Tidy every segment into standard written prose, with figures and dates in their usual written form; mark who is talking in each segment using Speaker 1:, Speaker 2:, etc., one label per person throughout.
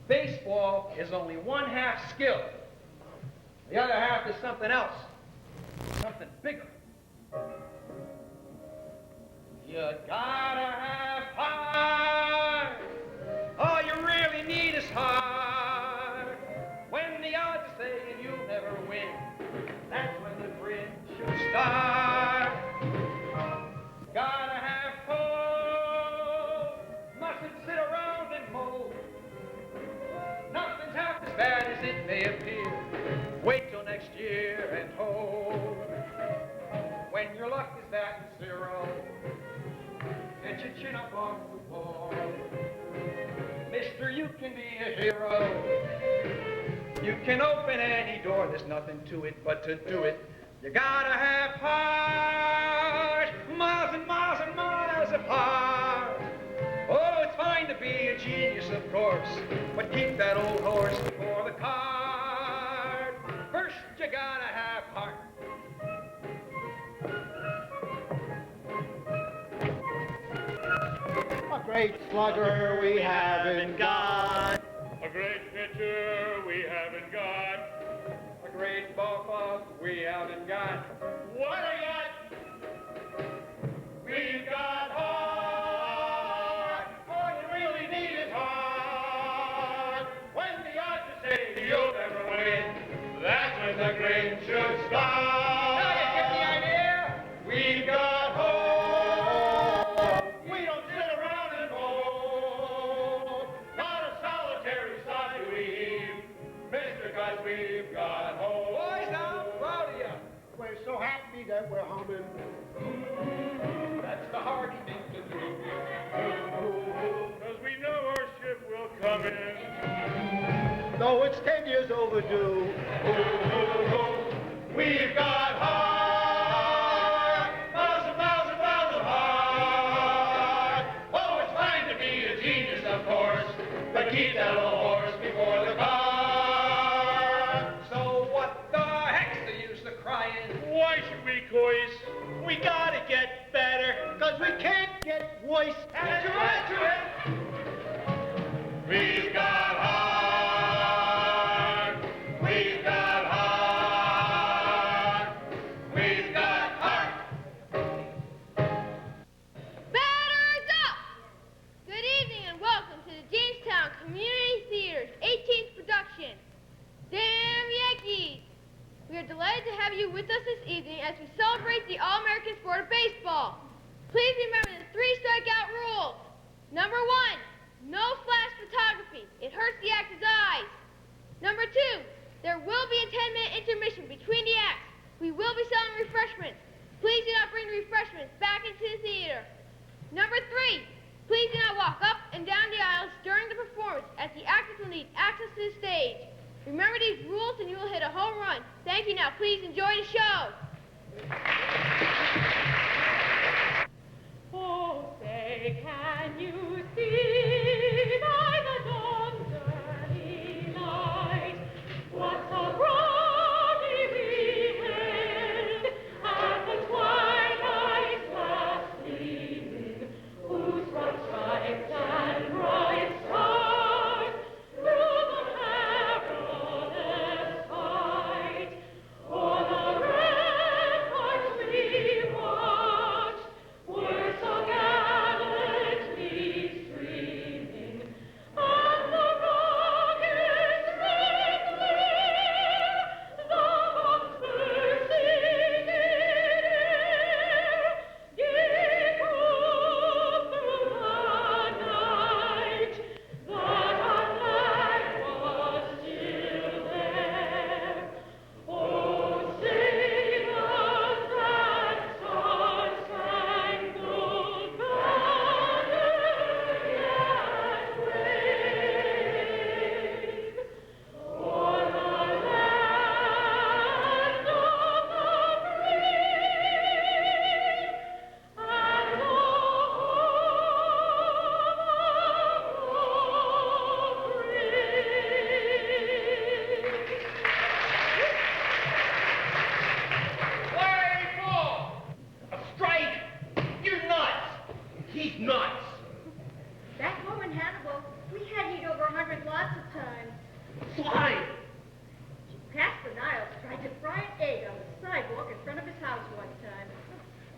Speaker 1: Baseball is only one half skill. The other half is something else, something bigger. You gotta have heart. All you really need is heart. When the odds are saying you'll never win, that's when the grin should start. Gotta have hope. Mustn't sit around and mope. Nothing's half as bad as it may appear. Wait till next year and hope. When your luck is at 0, get your chin up on the wall. Mister, you can be a hero. You can open any door. There's nothing to it but to do it. You gotta have heart. Miles and miles and miles of heart. Oh, it's fine to be a genius, of course, but keep that old horse before the cart. First, you gotta have heart.
Speaker 2: A great slugger we haven't got.
Speaker 3: A great pitcher we haven't got.
Speaker 1: A great ball club we haven't got.
Speaker 3: What do we got? We've got heart. All you really need is heart. When the odds are saying you'll never win, that's when the grin should start.
Speaker 1: Now you get the idea?
Speaker 3: We've got hope. We don't sit around and mope. Not a solitary sigh do we heave, Mister, 'cause we've got hope.
Speaker 1: Boys, I'm proud of you.
Speaker 2: We're so happy that we're humming.
Speaker 1: That's the hard thing to do.
Speaker 3: 'Cause we know our ship will come in.
Speaker 2: Though it's 10 years overdue.
Speaker 3: We've got heart. Miles and miles and miles of heart. Oh, it's fine to be a genius, of course, but keep that old horse before the cart.
Speaker 1: So what the heck's the use of crying?
Speaker 3: Why should we coist?
Speaker 2: We gotta get better, 'cause we can't get worse.
Speaker 1: Answer it.
Speaker 3: We've got heart. We've got heart. We've got heart.
Speaker 4: Batters up! Good evening and welcome to the Jamestown Community Theater's 18th production, Damn Yankees! We are delighted to have you with us this evening as we celebrate the all-American sport of baseball. Please remember the 3 strikeout rules. Number 1, no flash photography. It hurts the actor's eyes. Number 2, there will be a 10-minute intermission between the acts. We will be selling refreshments. Please do not bring the refreshments back into the theater. Number 3, please do not walk up and down the aisles during the performance, as the actors will need access to the stage. Remember these rules and you will hit a home run. Thank you. Now please enjoy the show.
Speaker 5: Oh, say, can you see by the dawn's early light what so broadly we hailed as the twilight's last gleaming, whose broad stripes and bright stars through the perilous fight o'er the ramparts we watched were so gallantly streaming.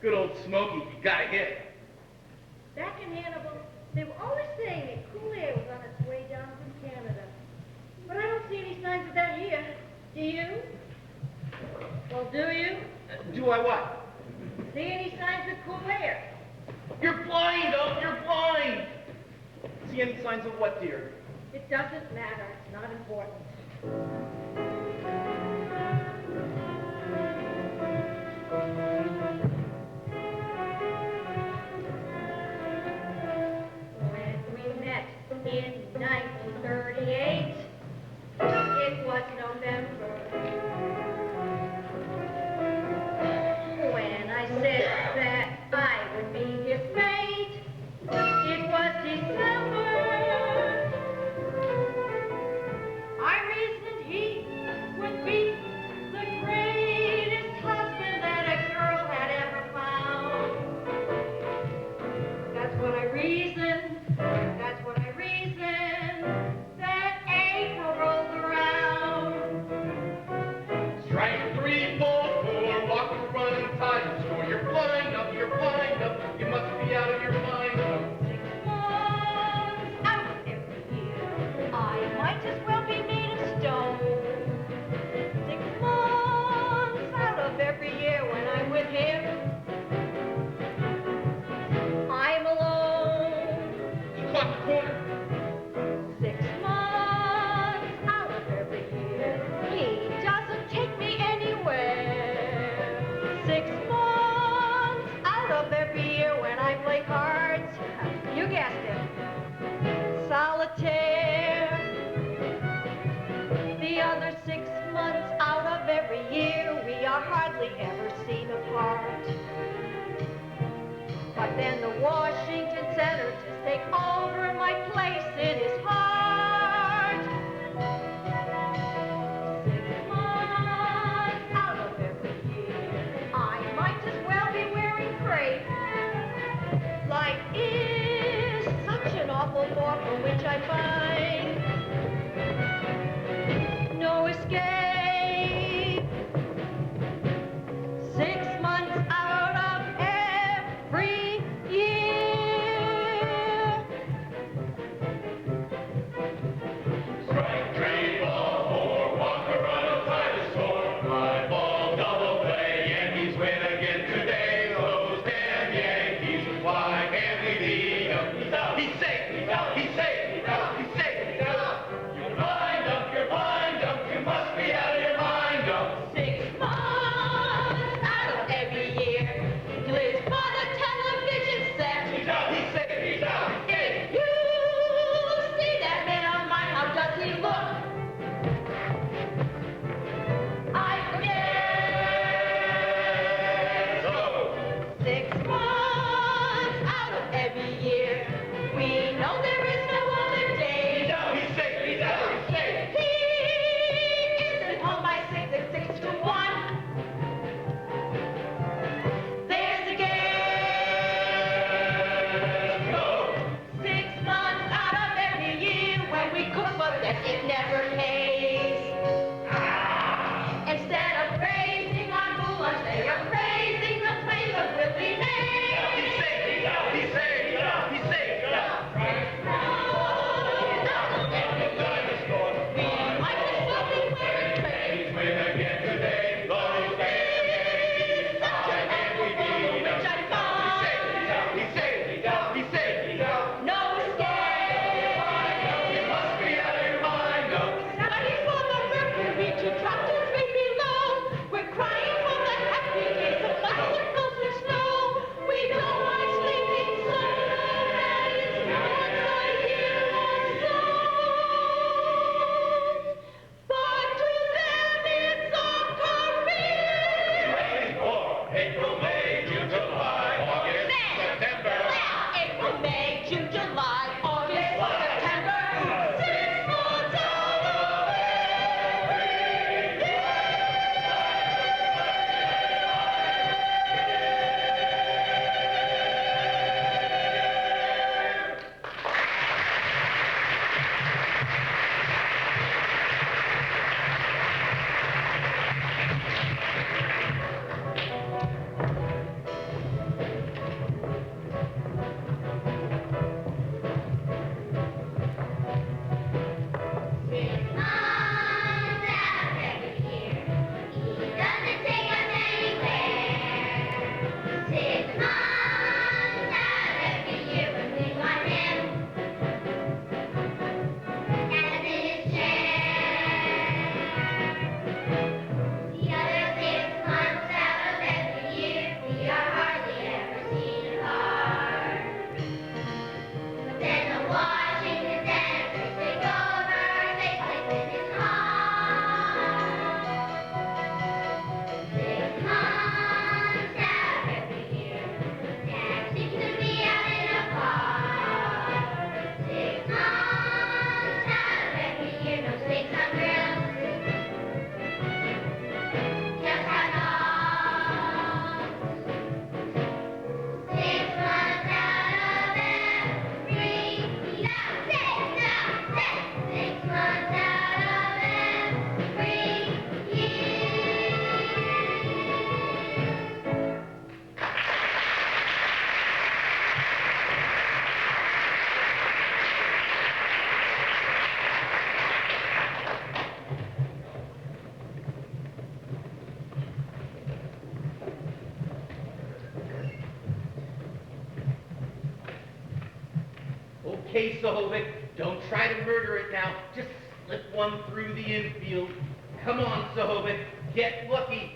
Speaker 3: Good old Smokey, you got a hit.
Speaker 6: Back in Hannibal, they were always saying that cool air was on its way down from Canada. But I don't see any signs of that here. Do you? Well, do you?
Speaker 3: Do I what?
Speaker 6: See any signs of cool air?
Speaker 3: You're blind, oh, you're blind! See any signs of what, dear?
Speaker 6: It doesn't matter. It's not important. When we met in 1938, it was November. When I said that I would be his mate, it was December. I reasoned he would be the greatest husband that a girl had ever found. That's what I reasoned. That's what I reasoned. That April rolled around.
Speaker 3: Strike 3, 4, 4, walk or run and time score. You're blind up, you must be out of your mind.
Speaker 6: 6 months out every year. I might as well be made of stone. 6 months out of every year when I'm with him. I'm alone.
Speaker 3: You caught the corner.
Speaker 6: 6 months out of every year. He doesn't take me anywhere. 6 months out of every year when I play cards. You guessed it. Solitaire. The other 6 months out of every year, we are hardly ever seen apart. But then the Washington Senators take over my place in his heart. 6 months out of every year, I might as well be wearing crepe. Life is such an awful bore from which I find no escape. 6 months out of every year.
Speaker 7: Okay, Sohovic, don't try to murder it now. Just slip one through the infield. Come on, Sohovic, get lucky.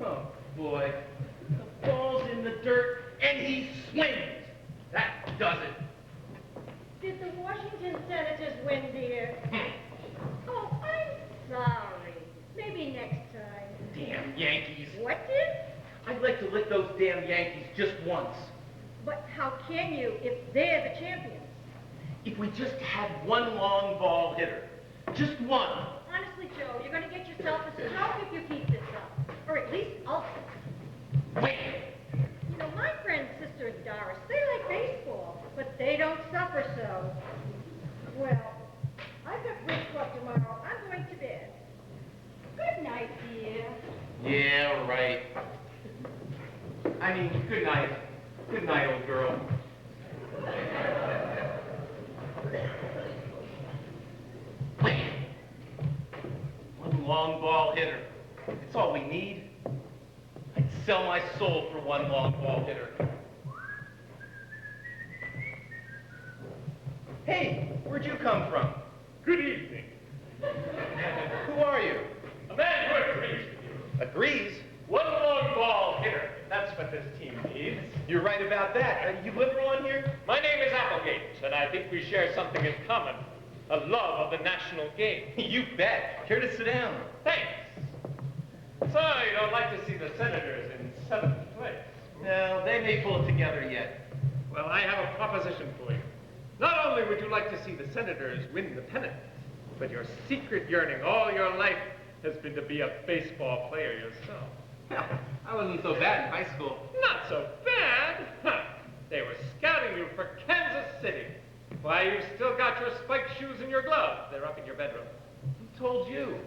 Speaker 7: Oh, boy. The ball's in the dirt, and he swings. That does it.
Speaker 6: Did the Washington Senators win, dear? Oh, I'm sorry. Maybe next time.
Speaker 7: Damn Yankees.
Speaker 6: What did?
Speaker 7: I'd like to lick those damn Yankees just once.
Speaker 6: But how can you if they're the champions?
Speaker 7: If we just had one long ball hitter. Just one.
Speaker 6: Honestly, Joe, you're going to get yourself a stroke if you keep this up. Or at least ulcers.
Speaker 7: Wait.
Speaker 6: You know, my friend's sister and Doris, they like baseball, but they don't suffer so. Well, I've got bridge club tomorrow. I'm going to bed. Good night, dear.
Speaker 7: Yeah, right. I mean, good night. Good night, old girl. Wait. One long ball hitter. It's all we need. I'd sell my soul for one long ball hitter. Hey, where'd you come from?
Speaker 8: Good evening.
Speaker 7: Who are you?
Speaker 8: A man who agrees with you.
Speaker 7: Agrees?
Speaker 8: One long ball hitter. That's what this team needs.
Speaker 7: You're right about that. You liberal on here?
Speaker 8: My name is Applegate, and I think we share something in common. A love of the national game.
Speaker 7: You bet. Here to sit down.
Speaker 8: Thanks. So, you don't like to see the Senators in 7th place?
Speaker 7: No, they may pull it together yet.
Speaker 8: Well, I have a proposition for you. Not only would you like to see the Senators win the pennant, but your secret yearning all your life has been to be a baseball player yourself.
Speaker 7: Well, I wasn't so bad in high school.
Speaker 8: Not so bad. Huh. They were scouting you for Kansas City. Why, you've still got your spiked shoes in your gloves. They're up in your bedroom.
Speaker 7: Who told you?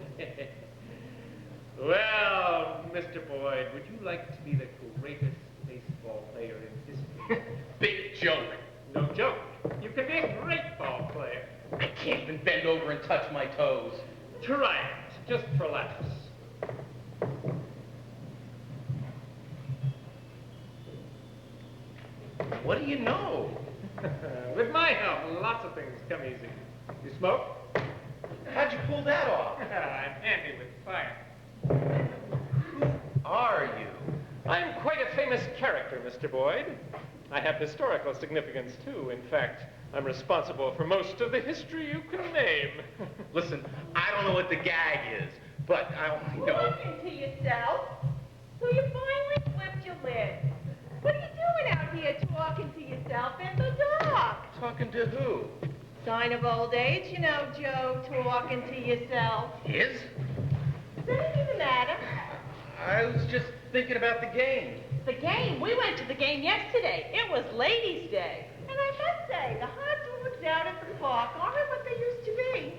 Speaker 8: Well, Mr. Boyd, would you like to be the greatest baseball player in history?
Speaker 7: Big joke.
Speaker 8: No joke. You can be a great ball player.
Speaker 7: I can't even bend over and touch my toes.
Speaker 8: Try it, just for laughs.
Speaker 7: What do you know?
Speaker 8: With my help, lots of things come easy. You smoke?
Speaker 7: How'd you pull that off?
Speaker 8: I'm handy with fire.
Speaker 7: Who are you?
Speaker 8: I'm quite a famous character, Mr. Boyd. I have historical significance, too. In fact, I'm responsible for most of the history you can name.
Speaker 7: Listen, I don't know what the gag is, but I only know...
Speaker 6: Talking to yourself. So you finally flipped your lid. What are you doing out here talking to yourself in the dark?
Speaker 7: Talking to who?
Speaker 6: Sign of old age, you know, Joe, talking to yourself.
Speaker 7: Is?
Speaker 6: Is anything the matter?
Speaker 7: I was just thinking about the game.
Speaker 6: The game? We went to the game yesterday. It was Ladies' Day. And I must say, the hot dogs out at the park aren't what they used to be.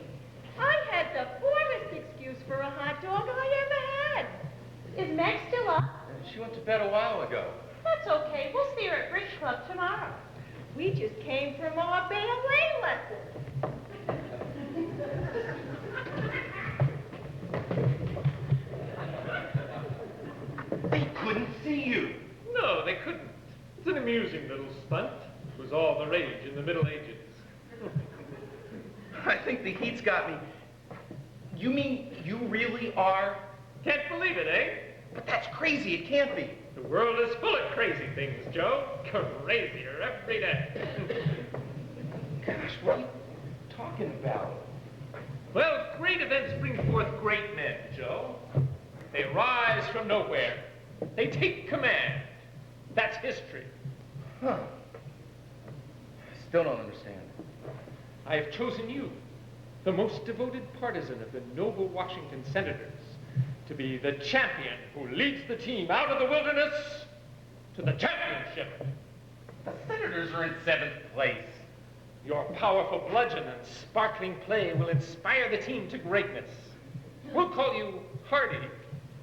Speaker 6: I had the poorest excuse for a hot dog I ever had. Is Meg still up?
Speaker 7: She went to bed a while ago.
Speaker 6: That's okay. We'll see her at Bridge Club tomorrow. We just came from our ballet lesson.
Speaker 7: They couldn't see you.
Speaker 8: No, they couldn't. It's an amusing little stunt. It was all the rage in the Middle Ages.
Speaker 7: I think the heat's got me. You mean you really are?
Speaker 8: Can't believe it, eh?
Speaker 7: But that's crazy. It can't be.
Speaker 8: The world is full of crazy things, Joe. Crazier every day.
Speaker 7: Gosh, what are you talking about?
Speaker 8: Well, great events bring forth great men, Joe. They rise from nowhere. They take command. That's history.
Speaker 7: Huh. I still don't understand.
Speaker 8: I have chosen you, the most devoted partisan of the noble Washington Senators, to be the champion who leads the team out of the wilderness to the championship.
Speaker 7: The Senators are in 7th place.
Speaker 8: Your powerful bludgeon and sparkling play will inspire the team to greatness. We'll call you Hardy,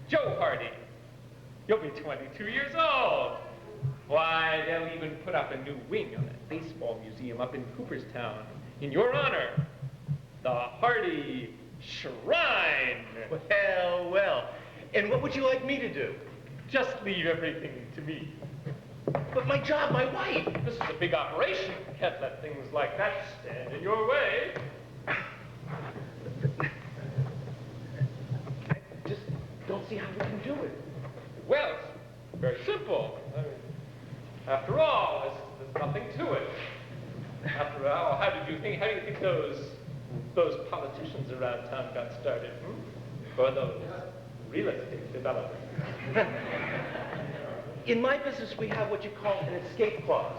Speaker 8: Joe Hardy. You'll be 22 years old. Why, they'll even put up a new wing on that baseball museum up in Cooperstown in your honor. The Hardy Shrine.
Speaker 7: Well, well. And what would you like me to do?
Speaker 8: Just leave everything to me.
Speaker 7: But my job, my wife.
Speaker 8: This is a big operation. You can't let things like that stand in your way.
Speaker 7: I just don't see how we can do it.
Speaker 8: Well, it's very simple. I mean, after all, there's nothing to it. After all, how do you think those politicians around town got started? Or those real estate developers?
Speaker 7: In my business, we have what you call an escape clause.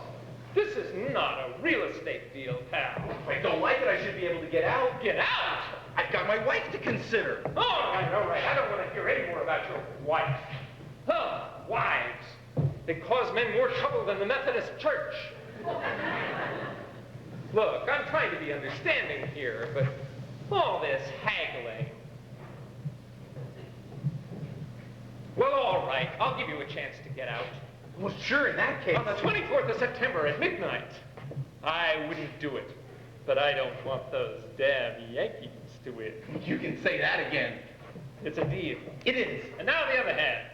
Speaker 8: This is not a real estate deal, pal.
Speaker 7: If I don't like it, I should be able to get out.
Speaker 8: Get out!
Speaker 7: I've got my wife to consider.
Speaker 8: Oh, I know, right. I don't want to hear any more about your wife. Huh, wives. They cause men more trouble than the Methodist Church. Look, I'm trying to be understanding here, but all this haggling. Well, all right, I'll give you a chance to get out.
Speaker 7: Well, sure, in that case.
Speaker 8: On the 24th of September at midnight. I wouldn't do it, but I don't want those damn Yankees to win.
Speaker 7: You can say that again.
Speaker 8: It's a deal.
Speaker 7: It is.
Speaker 8: And now the other hand.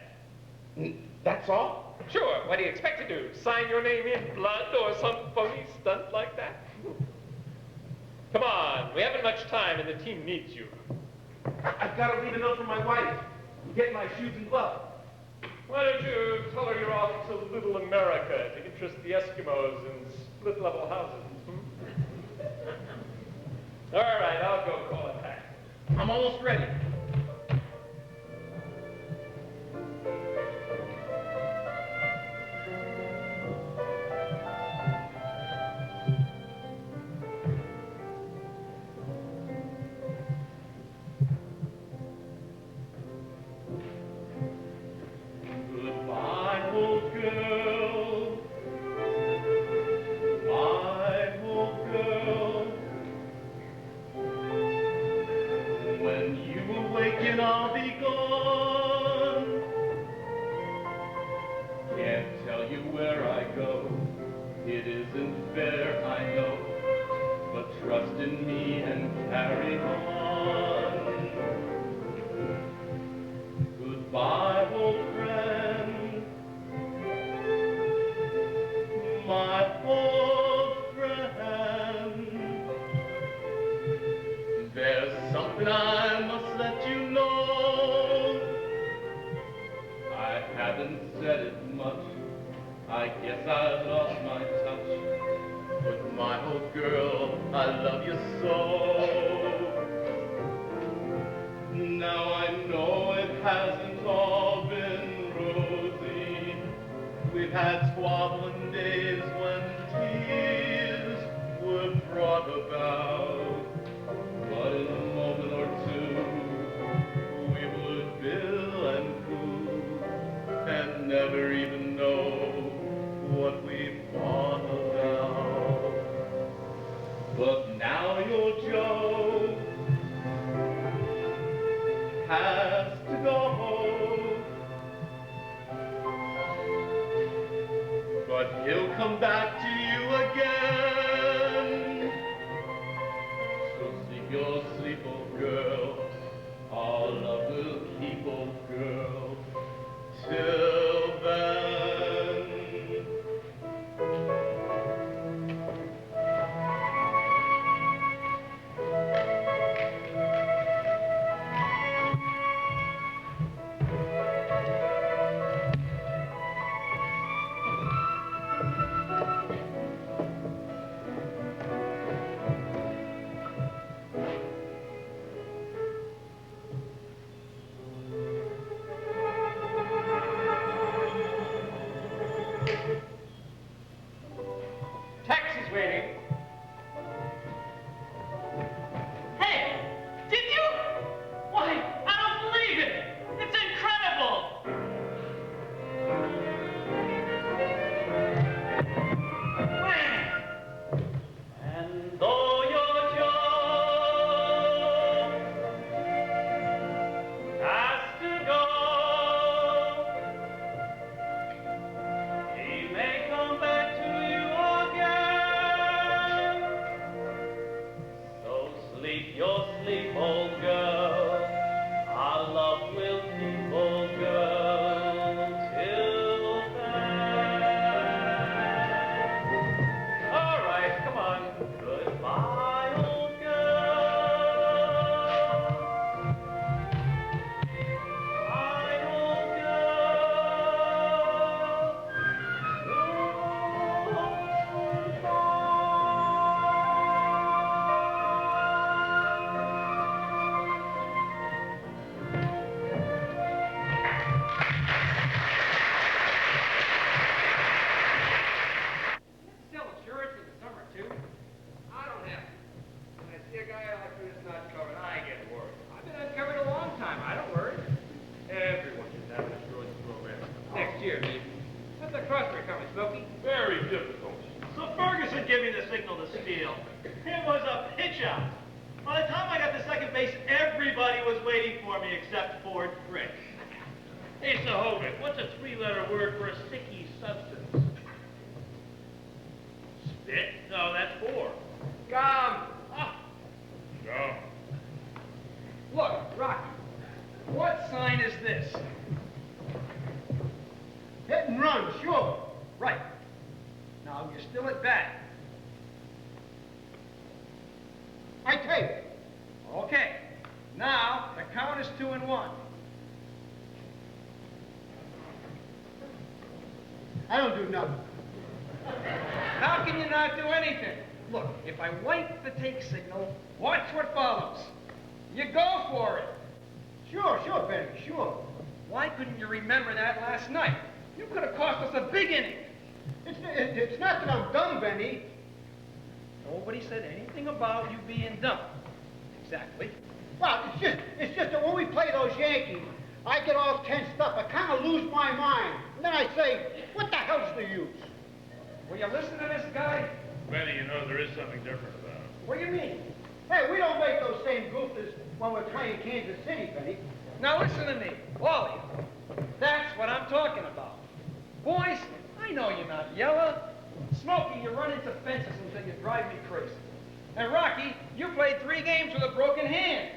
Speaker 7: That's all?
Speaker 8: Sure, what do you expect to do? Sign your name in blood or some phony stunt like that? Come on, we haven't much time and the team needs you.
Speaker 7: I've got to leave a note for my wife. Get my shoes and gloves.
Speaker 8: Why don't you tell her you're off to Little America to interest the Eskimos in split-level houses? All right, I'll go call a taxi.
Speaker 7: I'm almost ready.
Speaker 3: Goodbye, old girl. My old girl. When you awaken, I'll be gone. Can't tell you where I go. It isn't fair, I know. But trust in me and carry on. Goodbye, old friend. My old friend. There's something I must let you know. I haven't said it much. I guess I lost my touch. But my old girl, I love you so. Now I know it hasn't all been rosy. We've had squabbling days when tears were brought about. But in a moment or two, we would bill and coo and never even know what we fought about. But now your Joe has to go, but he'll come back to you again. So sleep your sleep, old girl. Our love will keep, old girl, till then.
Speaker 8: Taxi's waiting.
Speaker 2: Hey, did you? Why, I don't believe it. It's incredible. And though your Joe has to go, he may come back to you again. So sleep your sleep, old girl. Our love will keep, old girl, till then.
Speaker 1: guy like you is not covered, I get worried. I've been uncovered a long time. I don't worry. Everyone should have an insurance program. Next year, maybe. How's the cross recovery, Smokey?
Speaker 3: Very difficult.
Speaker 2: So Ferguson gave me the signal to steal. It was a pitch out. By the time I got to second base, everybody was waiting for me except Ford Frick.
Speaker 3: Hey, Sohovic, what's a three-letter word for a sticky substance? Spit? No, that's four.
Speaker 1: Gum.
Speaker 3: Ah. Gum.
Speaker 1: Look, Rocky, what sign is this?
Speaker 9: Hit and run, sure.
Speaker 1: Right. Now, you're still at bat.
Speaker 9: I take.
Speaker 1: Okay. Now, the count is 2-1.
Speaker 9: I don't do nothing.
Speaker 1: How can you not do anything? Look, if I wipe the take signal, watch what follows. You go for it.
Speaker 9: Sure, Benny, sure.
Speaker 1: Why couldn't you remember that last night? You could have cost us a big inning.
Speaker 9: It's not that I'm dumb, Benny.
Speaker 1: Nobody said anything about you being dumb. Exactly.
Speaker 9: Well, it's just that when we play those Yankees, I get all tensed up. I kind of lose my mind. And then I say, what the hell's the use?
Speaker 1: Will you listen to this guy?
Speaker 3: Benny, you know there is something different about it.
Speaker 1: What do you mean?
Speaker 9: Hey, we don't make those same goofers when we're playing Kansas City, Benny.
Speaker 1: Now listen to me, all of you. That's what I'm talking about. Boys, I know you're not yellow. Smokey, you run into fences until you drive me crazy. And Rocky, you played 3 games with a broken hand.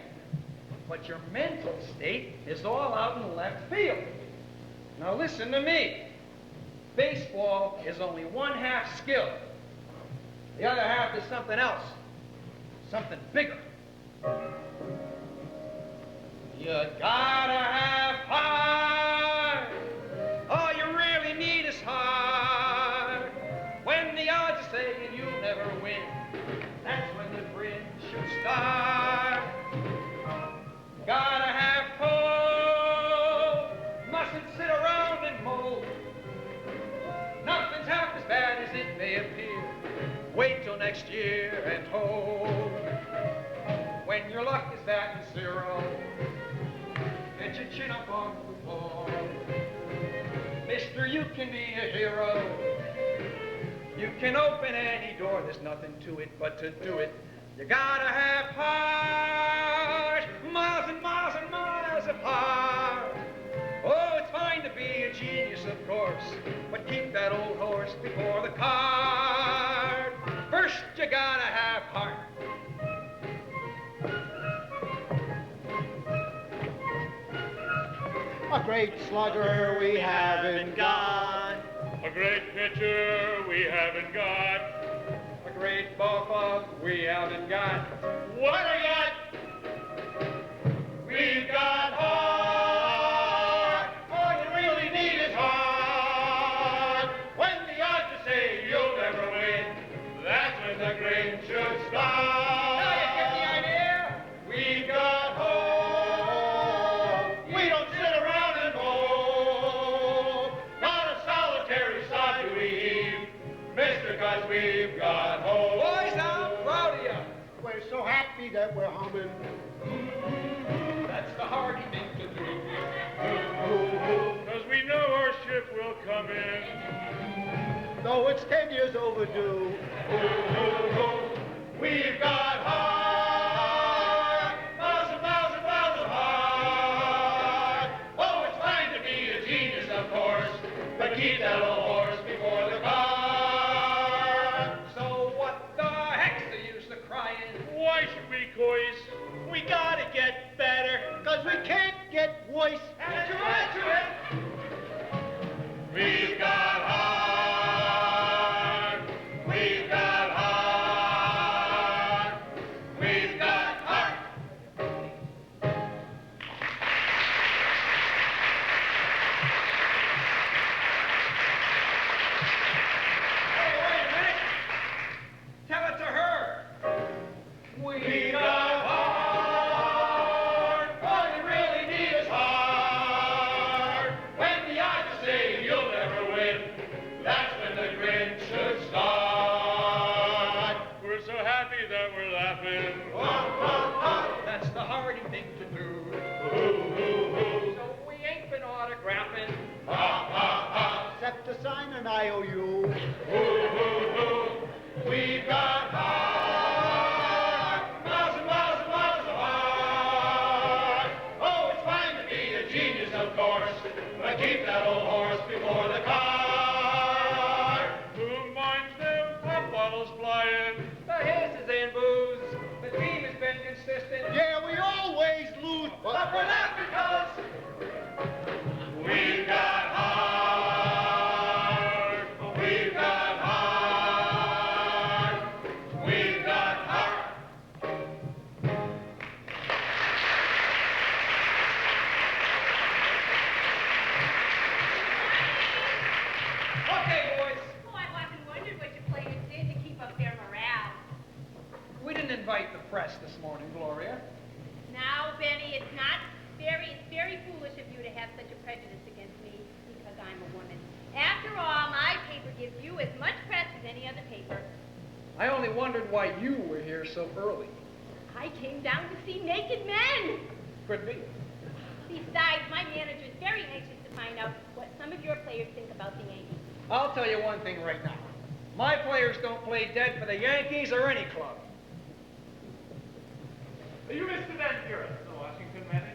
Speaker 1: But your mental state is all out in left field. Now listen to me. Baseball is only 1/2 skill. The other half is something else. Something bigger. You gotta have heart. All you really need is heart. When the odds are saying you'll never win, that's when the grin should start. Gotta have hope. Mustn't sit around and mope. Nothing's half as bad as it may appear. Wait till next year and hope. When your luck is at 0, get your chin up on the floor. Mister, you can be a hero. You can open any door. There's nothing to it but to do it. You gotta have heart. Miles and miles and miles of heart. Oh, it's fine to be a genius, of course, but keep that old horse before the cart. First, you gotta have heart.
Speaker 9: A great slugger we haven't got.
Speaker 3: A great pitcher we haven't got.
Speaker 1: A great ball club we haven't got.
Speaker 3: What do we got? We've got heart. All you really need is heart. When the odds are saying you'll never win, that's when the grin should start.
Speaker 1: Now you get the idea?
Speaker 3: We've got hope. We don't sit around and mope. Not a solitary sigh do we heave, mister, 'cause we've got hope.
Speaker 1: Boys, I'm proud of you.
Speaker 9: We're so happy that we're humming.
Speaker 1: That's the hardy thing to do.
Speaker 3: 'Cause we know our ship will come in.
Speaker 9: Though it's 10 years overdue.
Speaker 3: We've got heart. Miles and miles and miles of heart. Oh, it's fine to be a genius, of course, but keep that old horse before the cart.
Speaker 1: So what the heck's the use of crying?
Speaker 3: Why should we coys?
Speaker 2: We gotta get better.
Speaker 9: Because we can't get worse.
Speaker 1: Answer it!
Speaker 3: We've got heart. We've got heart. We've got heart.
Speaker 1: Hey, wait a minute. Tell it to her.
Speaker 3: We've got heart. All you really need is heart. When the odds are saying you'll never but we're not because we've got heart. We've got heart. We've got heart.
Speaker 1: Okay, boys.
Speaker 6: Oh, I've often wondered what your players did to keep up their morale.
Speaker 1: We didn't invite the press this morning, Gloria.
Speaker 6: Now, Benny, it's very foolish of you to have such a prejudice against me because I'm a woman. After all, my paper gives you as much press as any other paper.
Speaker 1: I only wondered why you were here so early.
Speaker 6: I came down to see naked men.
Speaker 1: Could be.
Speaker 6: Besides, my manager is very anxious to find out what some of your players think about the Yankees.
Speaker 1: I'll tell you one thing right now. My players don't play dead for the Yankees or any club.
Speaker 8: Are you Mr. Van Buren, the Washington manager?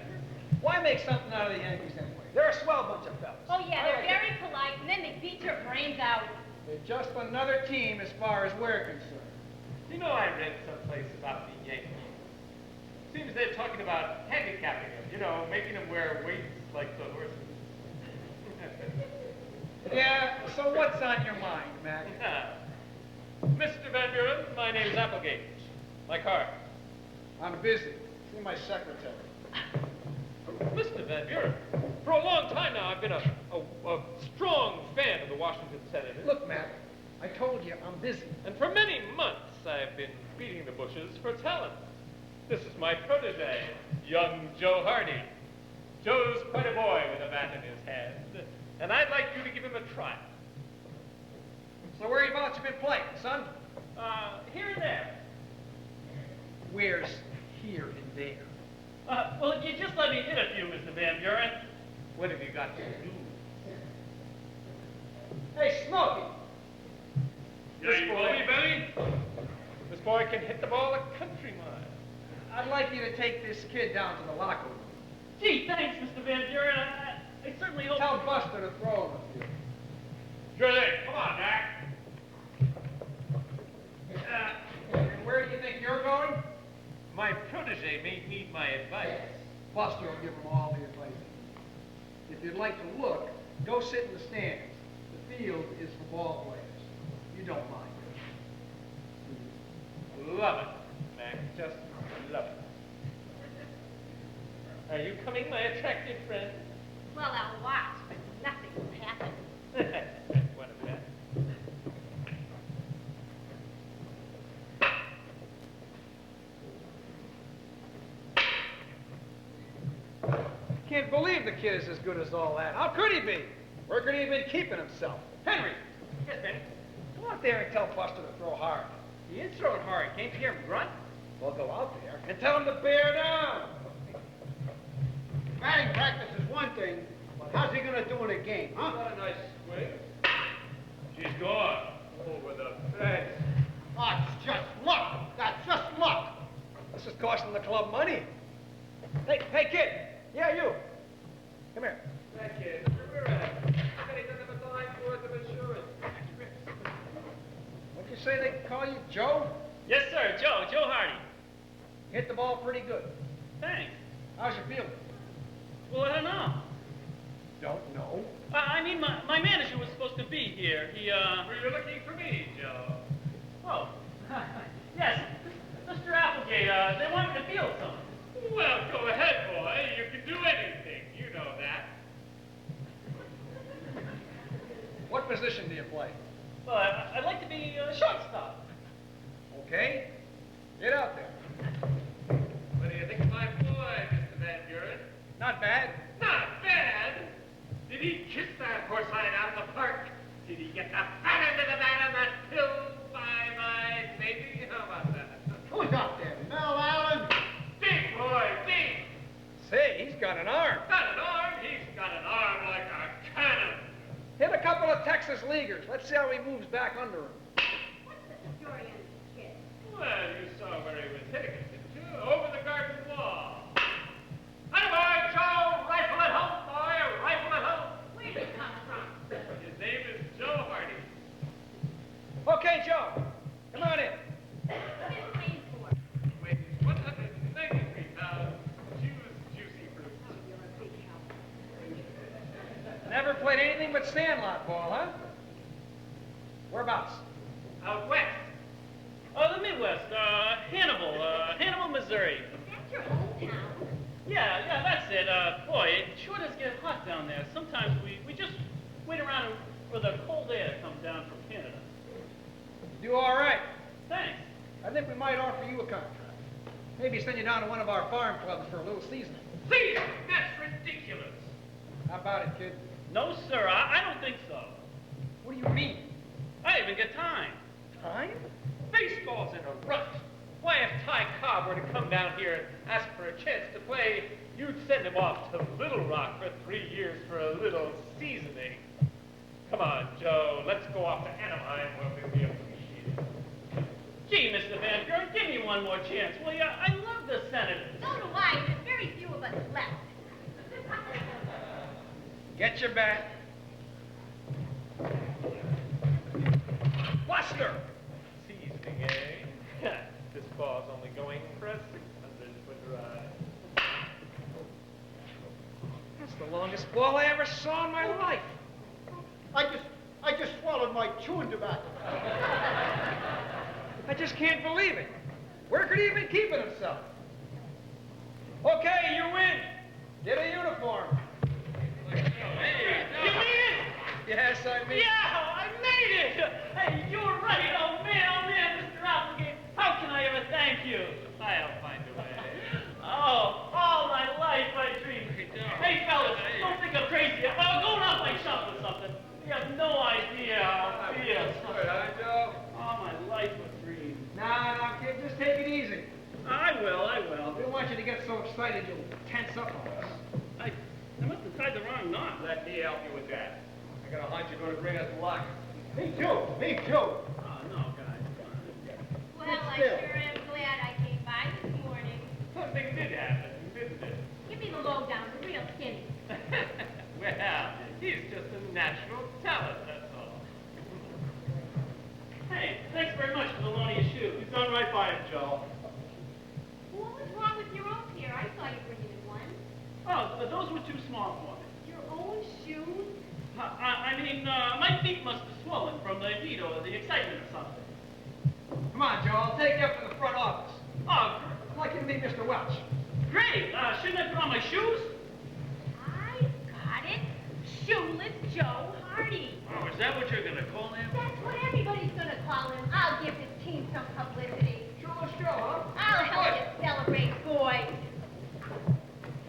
Speaker 1: Why make something out of the Yankees anyway? They're a swell bunch of fellas.
Speaker 6: Oh, yeah, they're very polite, and then they beat your brains out.
Speaker 1: They're just another team as far as we're concerned.
Speaker 8: You know, I read someplace about the Yankees. Seems they're talking about handicapping them, you know, making them wear weights like the horses.
Speaker 1: Yeah, so what's on your mind, Mac?
Speaker 8: Mr. Van Buren, my name is Applegate. My card.
Speaker 1: I'm busy. See my secretary.
Speaker 8: Mr. Van Buren, for a long time now, I've been a strong fan of the Washington Senators.
Speaker 1: Look, Mac, I told you I'm busy.
Speaker 8: And for many months, I've been beating the bushes for talent. This is my protege, young Joe Hardy. Joe's quite a boy with a bat in his hand, and I'd like you to give him a try.
Speaker 1: So whereabouts you been playing, son?
Speaker 8: Here and there.
Speaker 1: Where's here and there?
Speaker 2: Well, you just let me hit a few, Mr. Van Buren.
Speaker 8: What have you got to do?
Speaker 1: Hey, Smokey!
Speaker 8: Yeah, you call me, Benny? This boy can hit the ball a country mile.
Speaker 1: I'd like you to take this kid down to the locker room.
Speaker 2: Gee, thanks, Mr. Van Buren. I certainly hope...
Speaker 1: Tell Buster to throw him a few.
Speaker 8: Sure thing. Come on, Mac.
Speaker 1: And where do you think you're going?
Speaker 8: My protege may need my advice.
Speaker 1: Buster will give him all the advice. If you'd like to look, go sit in the stands. The field is for ball players. You don't mind.
Speaker 8: Love it, Mac. Just love it. Are you coming, my attractive friend?
Speaker 6: Well, I'll watch, but nothing will happen.
Speaker 8: One of that.
Speaker 1: Can't believe the kid is as good as all that. How could he be? Where could he have been keeping himself? Henry!
Speaker 8: Yes, Benny.
Speaker 1: Go out there and tell Buster to throw hard.
Speaker 7: He is throwing hard. Can't you hear him grunt?
Speaker 1: Well, go out there and tell him to bear down.
Speaker 9: Batting practice is one thing, but how's he gonna do in a game, huh?
Speaker 8: What a nice swing. She's gone. Over the fence.
Speaker 9: Oh, it's just luck. That's just luck.
Speaker 1: This is costing the club money. Hey, kid. Yeah, you. Come here.
Speaker 8: That kid. Where at? Benny doesn't have a dime's worth of insurance.
Speaker 1: What'd you say they call you, Joe?
Speaker 2: Yes, sir. Joe Hardy.
Speaker 1: Hit the ball pretty good.
Speaker 2: Thanks.
Speaker 1: How's your feeling?
Speaker 2: Well, I don't know.
Speaker 1: Don't know.
Speaker 2: I mean, my manager was supposed to be here. He,
Speaker 8: Were you looking for me, Joe?
Speaker 2: Oh. Yes. Mr. Applegate, they wanted to field some.
Speaker 8: Well, go ahead, boy. You can do anything. You know that.
Speaker 1: What position do you play?
Speaker 2: Well, I'd like to be a shortstop.
Speaker 1: Okay. Get out there.
Speaker 8: What do you think of my boy, Mr. Van Buren?
Speaker 1: Not bad.
Speaker 8: Not bad. Did he kiss that horse hide out in the park? Did he get the fat end of the bat on that pill? Five-eyed maybe? How about that?
Speaker 9: Who's out there? Mel Allen?
Speaker 8: Big boy, big.
Speaker 1: Say, he's got an arm.
Speaker 8: Got an arm? He's got an arm like a cannon.
Speaker 1: Hit a couple of Texas leaguers. Let's see how he moves back under him.
Speaker 6: What's the story on this kid?
Speaker 8: Well, you saw where he was hitting it, didn't you? Over the garden wall. Hi, boy, Joe. Rifle at home, boy. Rifle at home.
Speaker 6: Where did he come from?
Speaker 8: His name is Joe Hardy.
Speaker 1: Okay, Joe. Come on in.
Speaker 6: What is he waiting for?
Speaker 8: Weighs 193 pounds. Chews juicy
Speaker 1: Anything but sandlot ball, huh? Whereabouts?
Speaker 2: Out west. Oh, the Midwest. Hannibal, Missouri.
Speaker 6: That's your hometown.
Speaker 2: Yeah, that's it. Boy, it sure does get hot down there. Sometimes we just wait around for the cold air to come down from Canada.
Speaker 1: You do all right.
Speaker 2: Thanks.
Speaker 1: I think we might offer you a contract. Maybe send you down to one of our farm clubs for a little seasoning.
Speaker 2: Please, that's ridiculous.
Speaker 1: How about it, kid?
Speaker 2: No, sir, I don't think so.
Speaker 1: What do you mean?
Speaker 2: I even get time.
Speaker 1: Time?
Speaker 8: Baseball's in a rut. Why, if Ty Cobb were to come down here and ask for a chance to play, you'd send him off to Little Rock for 3 years for a little seasoning. Come on, Joe, let's go off to Anaheim where we'll be appreciated.
Speaker 2: Gee, Mr. Van Buren, give me one more chance, will ya? I love the Senators.
Speaker 6: So do I. There's very few of us left.
Speaker 1: Get your bat. Buster!
Speaker 8: Seasoning, eh? This ball's only going for a 600-foot drive.
Speaker 1: That's the longest ball I ever saw in my life.
Speaker 9: I just swallowed my chewing tobacco.
Speaker 1: I just can't believe it. Where could he even keep it himself? Okay, you win. Get a uniform.
Speaker 2: Hey, you made it?
Speaker 1: Yes, I mean.
Speaker 2: Yeah, I made it! Hey, you were right. Oh, man, Mr. Applegate. How can I ever thank you? I'll find a way. Oh, all my life I dreamed. Hey, fellas, don't think I'm crazy. I'm going off my shop or something. You have no idea how I feel.
Speaker 1: Good, huh, Joe?
Speaker 2: All my life a dream.
Speaker 1: Nah, kid, just take it easy.
Speaker 2: I will.
Speaker 1: We don't want you to get so excited you'll tense up on us.
Speaker 2: I must have tied the wrong knot.
Speaker 8: Let me help you with that.
Speaker 1: I got a hunch you're going to bring us luck.
Speaker 9: Me too.
Speaker 2: Oh, no, guys.
Speaker 6: Well, I sure am glad I came by this morning.
Speaker 8: Something did happen, didn't it?
Speaker 6: Give me the lowdown, the real skinny.
Speaker 8: Well, he's just a natural talent, that's all.
Speaker 2: Hey, thanks very much for the loan of your shoes.
Speaker 3: He's done right by him, Joe.
Speaker 6: What was wrong with your own pair? I saw you bringing in one.
Speaker 2: Oh, those were too small for me.
Speaker 6: Your own shoes?
Speaker 2: I mean, my feet must have swollen from the heat or the excitement or something.
Speaker 1: Come on, Joe. I'll take you up to the front office.
Speaker 2: Oh,
Speaker 1: I'd like you to meet Mr. Welch.
Speaker 2: great. Shouldn't I put on my shoes?
Speaker 6: I got it. Shoeless Joe Hardy.
Speaker 2: Oh, is that what you're going to call him?
Speaker 6: That's what everybody's gonna call him. I'll give his team some publicity.
Speaker 1: Shoeless Joe, huh?
Speaker 6: I'll help you celebrate, boys.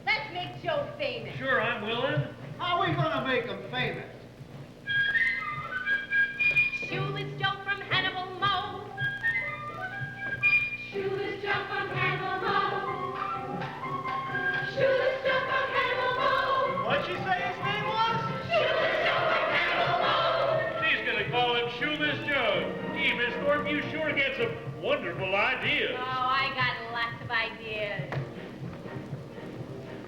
Speaker 6: Let's make Joe famous.
Speaker 2: Sure, I'm willing.
Speaker 9: How are we gonna make him famous?
Speaker 6: Shoeless Joe from Hannibal Mo. Shoeless Joe from Hannibal Mo. Shoeless Joe from Hannibal Mo.
Speaker 2: What'd she say his name was?
Speaker 6: Shoeless Joe from Hannibal Mo.
Speaker 3: She's gonna call him Shoeless Joe. Gee, Miss Thorpe, you sure get some wonderful ideas.
Speaker 6: Oh, I got lots of ideas.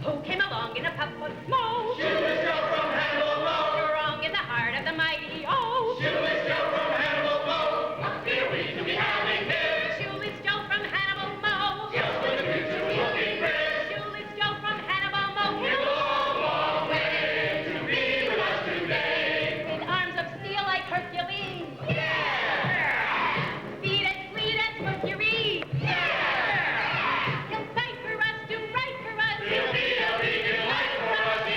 Speaker 6: Who came along in a puff of smoke?
Speaker 3: Shoeless Joe from Hannibal Mo.
Speaker 6: Strong in the heart of the mighty oak.
Speaker 3: Shoeless Joe from Hannibal Mo. What fear we to be having there?
Speaker 6: Shoeless Joe from Hannibal Mo.
Speaker 3: Just for the future we're looking red.
Speaker 6: Shoeless Joe from Hannibal Mo.
Speaker 3: We've a long, long way to be with us today.
Speaker 6: With arms of steel like Hercules. Yeah! Feet as fleet as Mercury. Yeah! He'll fight for us, do right for us.
Speaker 3: He'll be a beacon light for us.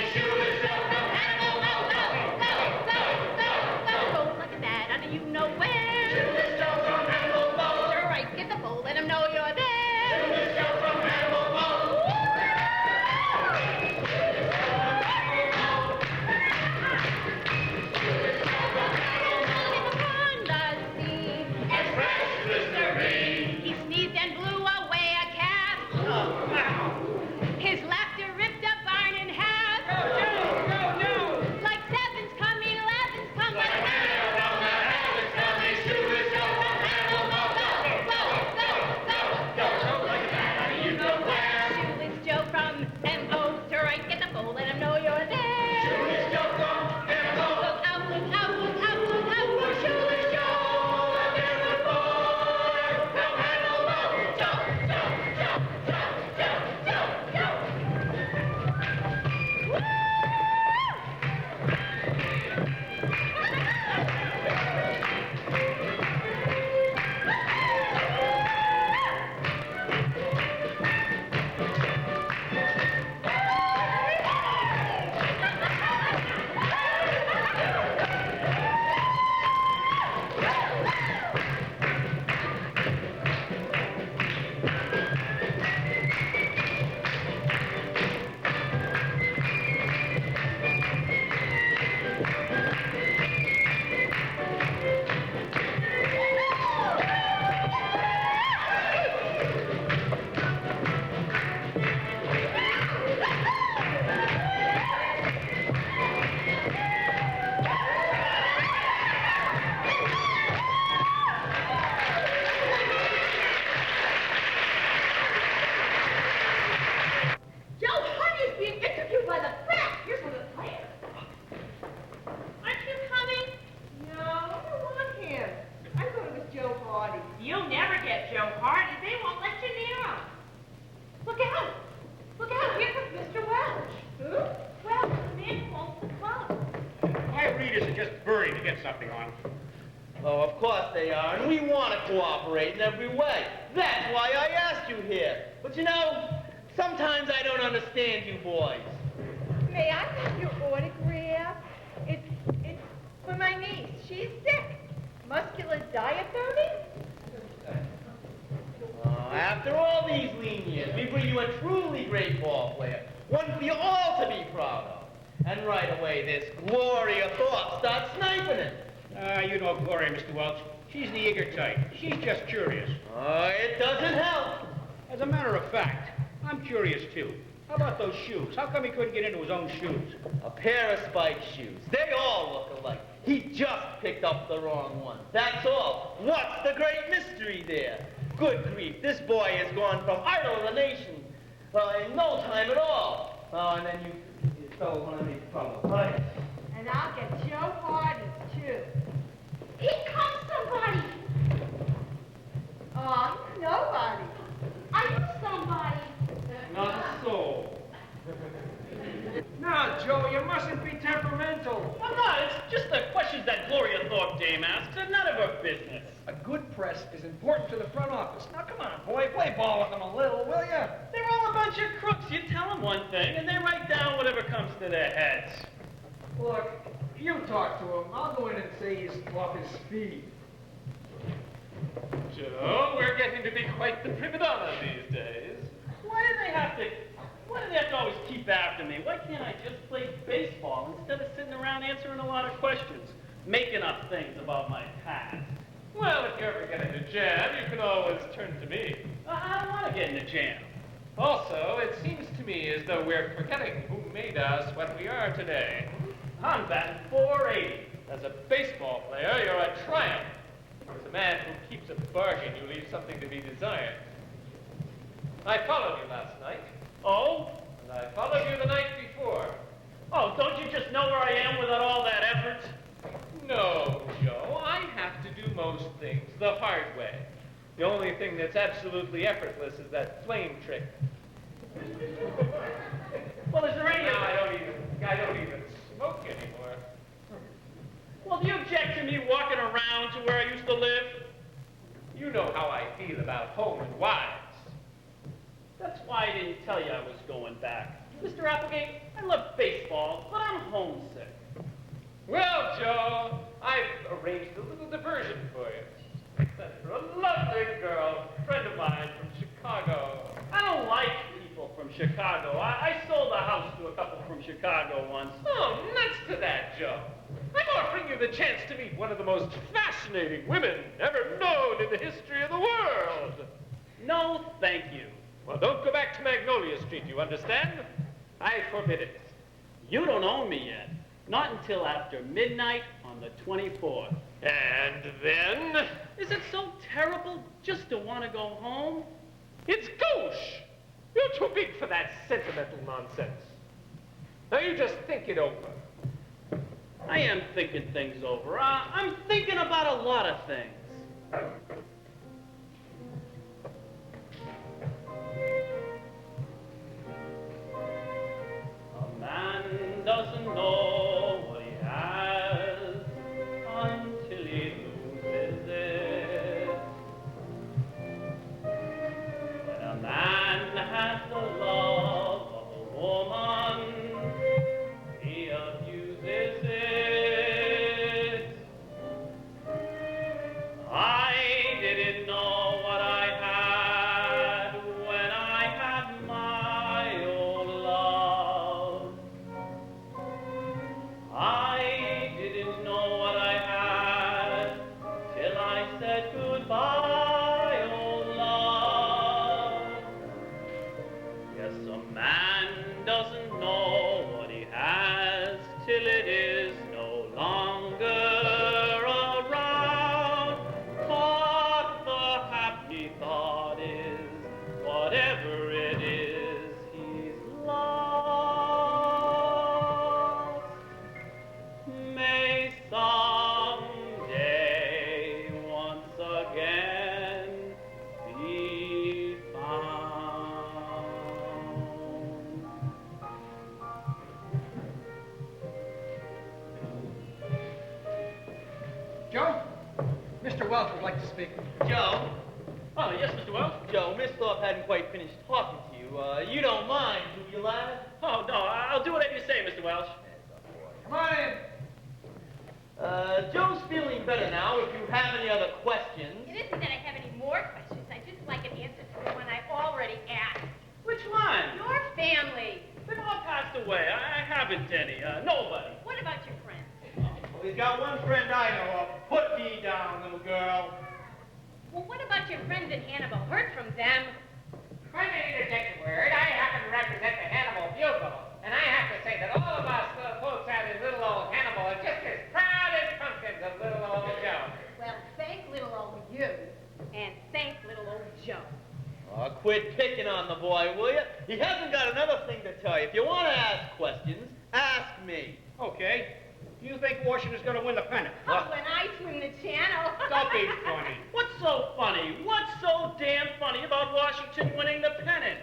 Speaker 9: something on.
Speaker 7: Oh, of course they are, and we want to cooperate in every way. That's why I asked you here. But you know, sometimes I don't understand you boys.
Speaker 6: May I have your autograph? It's for my niece. She's sick. Muscular diathermy?
Speaker 7: After all these lean years, we bring you a truly great ball player. One for you all to be proud of. And right away, this Gloria Thorpe starts sniping it.
Speaker 9: You know Gloria, Mr. Welch. She's the eager type. She's just curious.
Speaker 7: It doesn't help.
Speaker 9: As a matter of fact, I'm curious too. How about those shoes? How come he couldn't get into his own shoes?
Speaker 7: A pair of spike shoes. They all look alike. He just picked up the wrong one. That's all. What's the great mystery there? Good grief, this boy has gone from idol of the nation, in no time at all. And then you stole one of these players.
Speaker 6: And I'll get Joe Hardy, too. Here comes somebody. Nobody. Are you somebody?
Speaker 8: Not a soul.
Speaker 1: Now, Joe, you mustn't be temperamental.
Speaker 2: I'm not. It's just the questions that Gloria Thorpe dame asks are none of her business.
Speaker 1: A good press is important to the front office. Now, come on, boy, play ball with them a little, will ya?
Speaker 2: They're all a bunch of crooks. You tell them one thing, and they write down whatever comes to their heads.
Speaker 1: Look, you talk to him. I'll go in and say he's off his feed.
Speaker 8: Joe, we're getting to be quite the prima donna these days.
Speaker 2: Why do they have to always keep after me? Why can't I just play baseball instead of sitting around answering a lot of questions, making up things about my past?
Speaker 8: Well, if you ever get in a jam, you can always turn to me.
Speaker 2: I don't want to get in a jam.
Speaker 8: Also, it seems to me as though we're forgetting who made us what we are today.
Speaker 2: I'm batting .480.
Speaker 8: As a baseball player, you're a triumph. As a man who keeps a bargain, you leave something to be desired. I followed you last night.
Speaker 2: Oh?
Speaker 8: And I followed you the night before.
Speaker 2: Oh, don't you just know where I am without all that effort?
Speaker 8: No, Joe. I have to do most things the hard way. The only thing that's absolutely effortless is that flame trick.
Speaker 2: Well, is there any...
Speaker 8: Now I don't even smoke anymore.
Speaker 2: Well, do you object to me walking around to where I used to live?
Speaker 8: You know how I feel about home and wives.
Speaker 2: That's why I didn't tell you I was going back. Mr. Applegate, I love baseball, but I'm homesick.
Speaker 8: Well, Joe, I've arranged a little diversion for you. I sent for a lovely girl, a friend of mine from Chicago.
Speaker 2: I don't like people from Chicago. I sold a house to a couple from Chicago once.
Speaker 8: Oh, nuts to that, Joe. I'm offering you the chance to meet one of the most fascinating women ever known in the history of the world.
Speaker 2: No, thank you.
Speaker 8: Well, don't go back to Magnolia Street, you understand? I forbid it.
Speaker 2: You don't own me yet. Not until after midnight on the 24th.
Speaker 8: And then?
Speaker 2: Is it so terrible just to want to go home?
Speaker 8: It's gauche. You're too big for that sentimental nonsense. Now you just think it over.
Speaker 2: I am thinking things over. I'm thinking about a lot of things. A man doesn't know what he has until he loses it. When a man has the love of a woman, he abuses it. I didn't know what I had when I had my old love. I didn't know what I had till I said goodbye, old love. Yes, a man doesn't know what he has till it is no longer around. But the happy thought is, whatever it is, he's lost. May someday once again be found.
Speaker 1: Joe? Mr. Welch would like to speak.
Speaker 2: Joe? Oh, yes, Mr. Welch?
Speaker 7: Joe, Miss Thorpe hadn't quite finished talking to you. You don't mind, do you, lad?
Speaker 2: Oh, no, I'll do whatever you say, Mr. Welch.
Speaker 1: Come on in.
Speaker 7: Joe's feeling better now. If you have any other questions.
Speaker 5: It isn't that I have any more questions. I'd just like an answer to the one I already asked.
Speaker 2: Which one?
Speaker 5: Your family.
Speaker 2: They've all passed away. I haven't any. Nobody.
Speaker 5: What about your friends?
Speaker 9: Well, he's got one friend I know of. Put me down, little girl.
Speaker 5: Well, what about your friends in Hannibal? Heard from them.
Speaker 8: If I may interject a word, I happen to represent the Hannibal Bugle, and I have to say that all of us folks out in little old Hannibal are just as proud as pumpkins of little old Joe.
Speaker 5: Well, thank little old you, and thank little old Joe.
Speaker 7: Oh, quit picking on the boy, will you? He hasn't got another thing to tell you. If you want to ask questions, ask me.
Speaker 9: Okay. Do you think Washington's going to win the pennant?
Speaker 5: Oh, when I swim the channel.
Speaker 9: Don't be funny.
Speaker 2: What's so funny? What's so damn funny about Washington winning the pennant?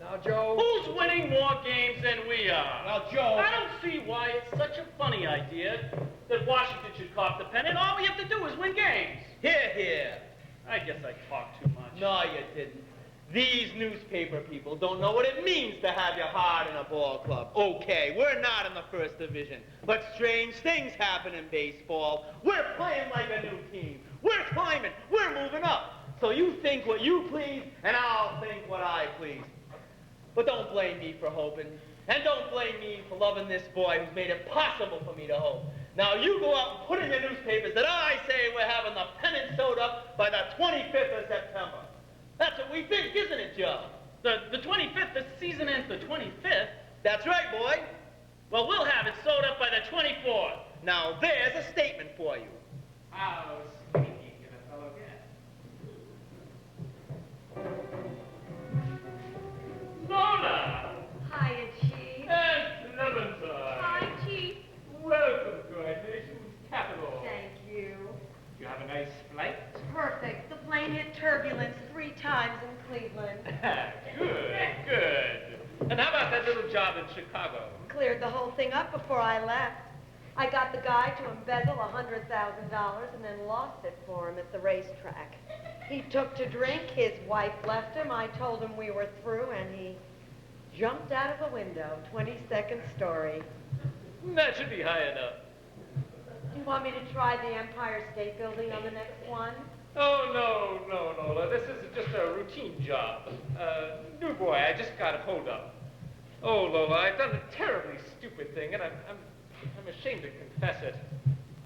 Speaker 1: Now, Joe.
Speaker 2: Who's winning more games than we are?
Speaker 9: Now, Joe.
Speaker 2: I don't see why it's such a funny idea that Washington should cop the pennant. All we have to do is win games.
Speaker 7: Here, here.
Speaker 2: I guess I talk too much.
Speaker 7: No, you didn't. These newspaper people don't know what it means to have your heart in a ball club. Okay, we're not in the first division, but strange things happen in baseball. We're playing like a new team. We're climbing. We're moving up. So you think what you please, and I'll think what I please. But don't blame me for hoping. And don't blame me for loving this boy who's made it possible for me to hope. Now you go out and put in your newspapers that I say we're having the pennant sewed up by the 25th of September. That's what we think, isn't it, Joe?
Speaker 2: The 25th, the season ends the 25th.
Speaker 7: That's right, boy.
Speaker 2: Well, we'll have it sewed up by the 24th.
Speaker 7: Now there's a statement for you.
Speaker 8: How sneaky can a fellow get?
Speaker 2: Lola!
Speaker 6: Hiya, Chief.
Speaker 2: And Clementine.
Speaker 6: Hi, Chief.
Speaker 2: Welcome to our nation's capital.
Speaker 6: Thank you.
Speaker 8: You have a nice flight?
Speaker 6: Perfect. The plane hit turbulence 3 times in Cleveland.
Speaker 2: Good. And how about that little job in Chicago?
Speaker 6: Cleared the whole thing up before I left. I got the guy to embezzle $100,000 and then lost it for him at the racetrack. He took to drink, his wife left him, I told him we were through, and he jumped out of the window, 22nd story.
Speaker 2: That should be high enough.
Speaker 6: Do you want me to try the Empire State Building on the next one?
Speaker 8: Oh, no, Lola. This is just a routine job. New boy, I just got a hold up. Oh, Lola, I've done a terribly stupid thing, and I'm ashamed to confess it.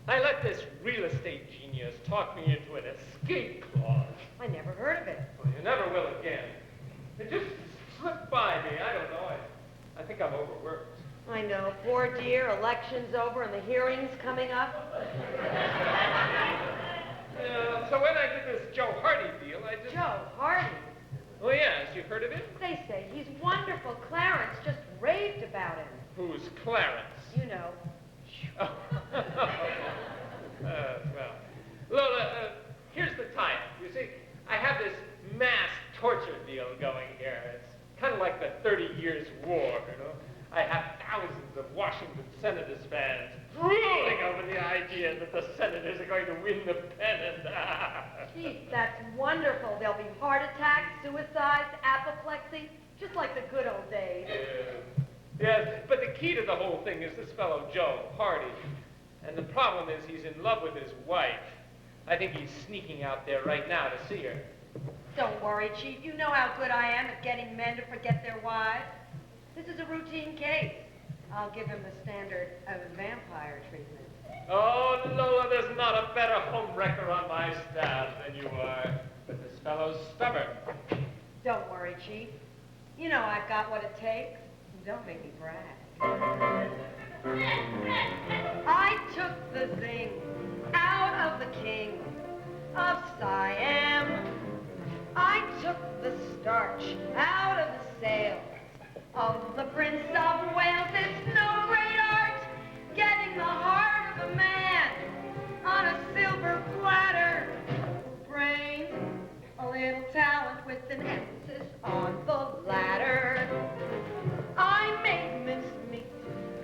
Speaker 8: I let this real estate genius talk me into an escape clause.
Speaker 6: I never heard of it.
Speaker 8: Well, you never will again. It just slipped by me. I don't know. I think I'm overworked.
Speaker 6: I know, poor dear, election's over and the hearing's coming up.
Speaker 8: So when I did this Joe Hardy deal, I just...
Speaker 6: Joe Hardy.
Speaker 8: Oh, yes, you've heard of him?
Speaker 6: They say he's wonderful. Clarence just raved about him.
Speaker 8: Who's Clarence?
Speaker 6: You know.
Speaker 8: Oh. Well, Lola, here's the tie-up. You see, I have this mass torture deal going here. It's kind of like the 30 Years' War, you know? I have thousands of Washington Senators fans drooling over the idea that the Senators are going to win the pennant.
Speaker 6: Chief, that's wonderful. There'll be heart attacks, suicides, apoplexy, just like the good old days.
Speaker 8: Yes, but the key to the whole thing is this fellow Joe Hardy. And the problem is he's in love with his wife. I think he's sneaking out there right now to see her.
Speaker 6: Don't worry, Chief. You know how good I am at getting men to forget their wives. This is a routine case. I'll give him the standard of vampire treatment.
Speaker 8: Oh, Lola, there's not a better homewrecker on my staff than you are. But this fellow's stubborn.
Speaker 6: Don't worry, Chief. You know I've got what it takes. Don't make me brag. I took the thing out of the king of Siam. I took the starch out of the sails of the Prince of Wales. It's no great art getting the heart of a man on a silver platter. Brains, a little talent with an emphasis on the latter. I made mincemeat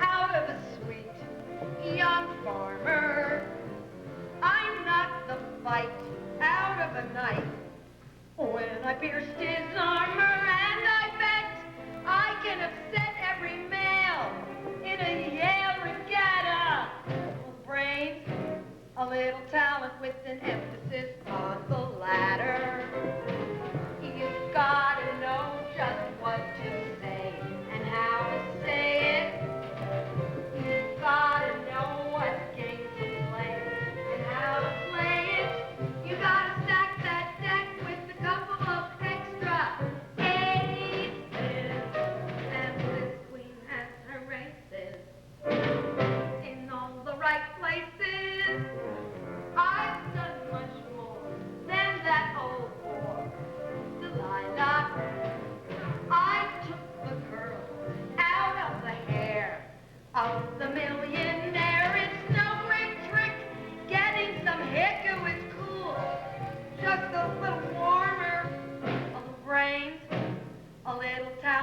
Speaker 6: out of a sweet young farmer. I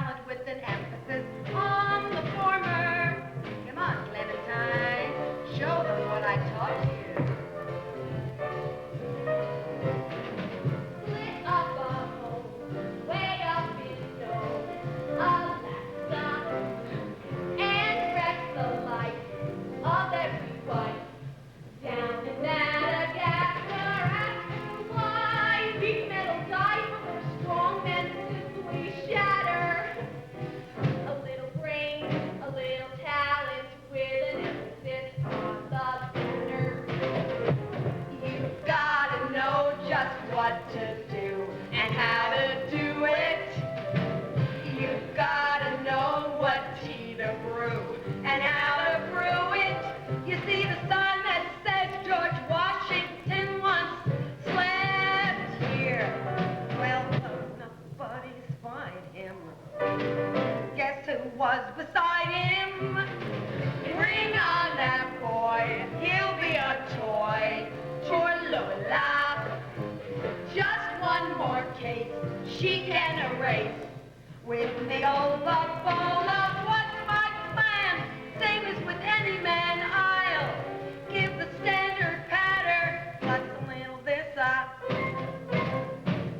Speaker 6: talent with an emphasis on the former. Come on, Clementine, show them what I taught you. Split up a hole, way up in Alaska, and wreck the life of every wife. Down in Madagascar, ask her why. Weak metal die for her strong men simply shatter. A little brain, a little talent, with an emphasis on the nerve. You've gotta know just what to do and how to do it. You've gotta know what tea to brew and how to brew it. You see, the sign that says George Washington once slept here. Well, nobody's find him. Guess who was beside him? Bring on that boy. He'll be a toy for Lola. Just one more case she can erase. With the old Lola, what's my plan? Same as with any man, I'll give the standard patter, plus a little this,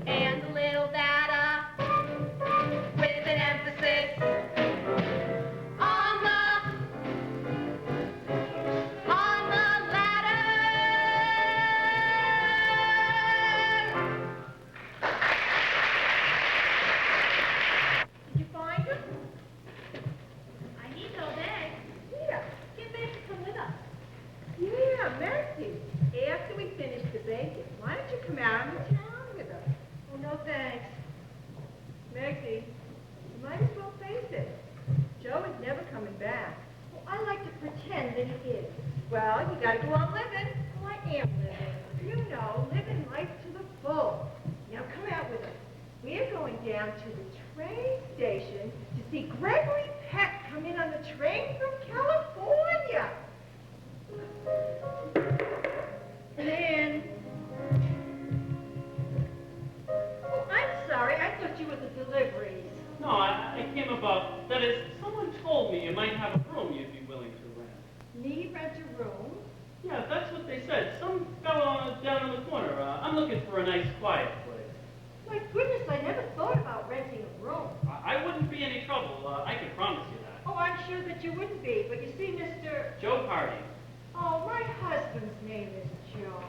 Speaker 6: and a little that, with an emphasis on the latter. Did you find him?
Speaker 5: I need no bag.
Speaker 6: Yeah.
Speaker 5: Get back to come with us.
Speaker 6: Yeah, Mercy. After we finish the bacon, why don't you come out on the town with us? Oh, no thanks. Mercy, you might as well face it. Joe is never coming back. Well, I like to pretend that he is. Well, you gotta go on living. Oh, I am living. You know, living life to the full. Now come out with us. We're going down to the train station to see Gregory Peck come in on the train from California. Lynn. Oh, I'm sorry. I thought you were the deliveries.
Speaker 2: No, I came about, that is, someone told me you might have a room you'd be willing to rent.
Speaker 6: Me rent a room?
Speaker 2: Yeah, that's what they said. Some fellow down in the corner. I'm looking for a nice, quiet place.
Speaker 6: My goodness, I never thought about renting a room.
Speaker 2: I wouldn't be any trouble. I can promise you that.
Speaker 6: Oh, I'm sure that you wouldn't be, but you see, Mr.
Speaker 2: Joe Hardy.
Speaker 6: Oh, my husband's name is Joe.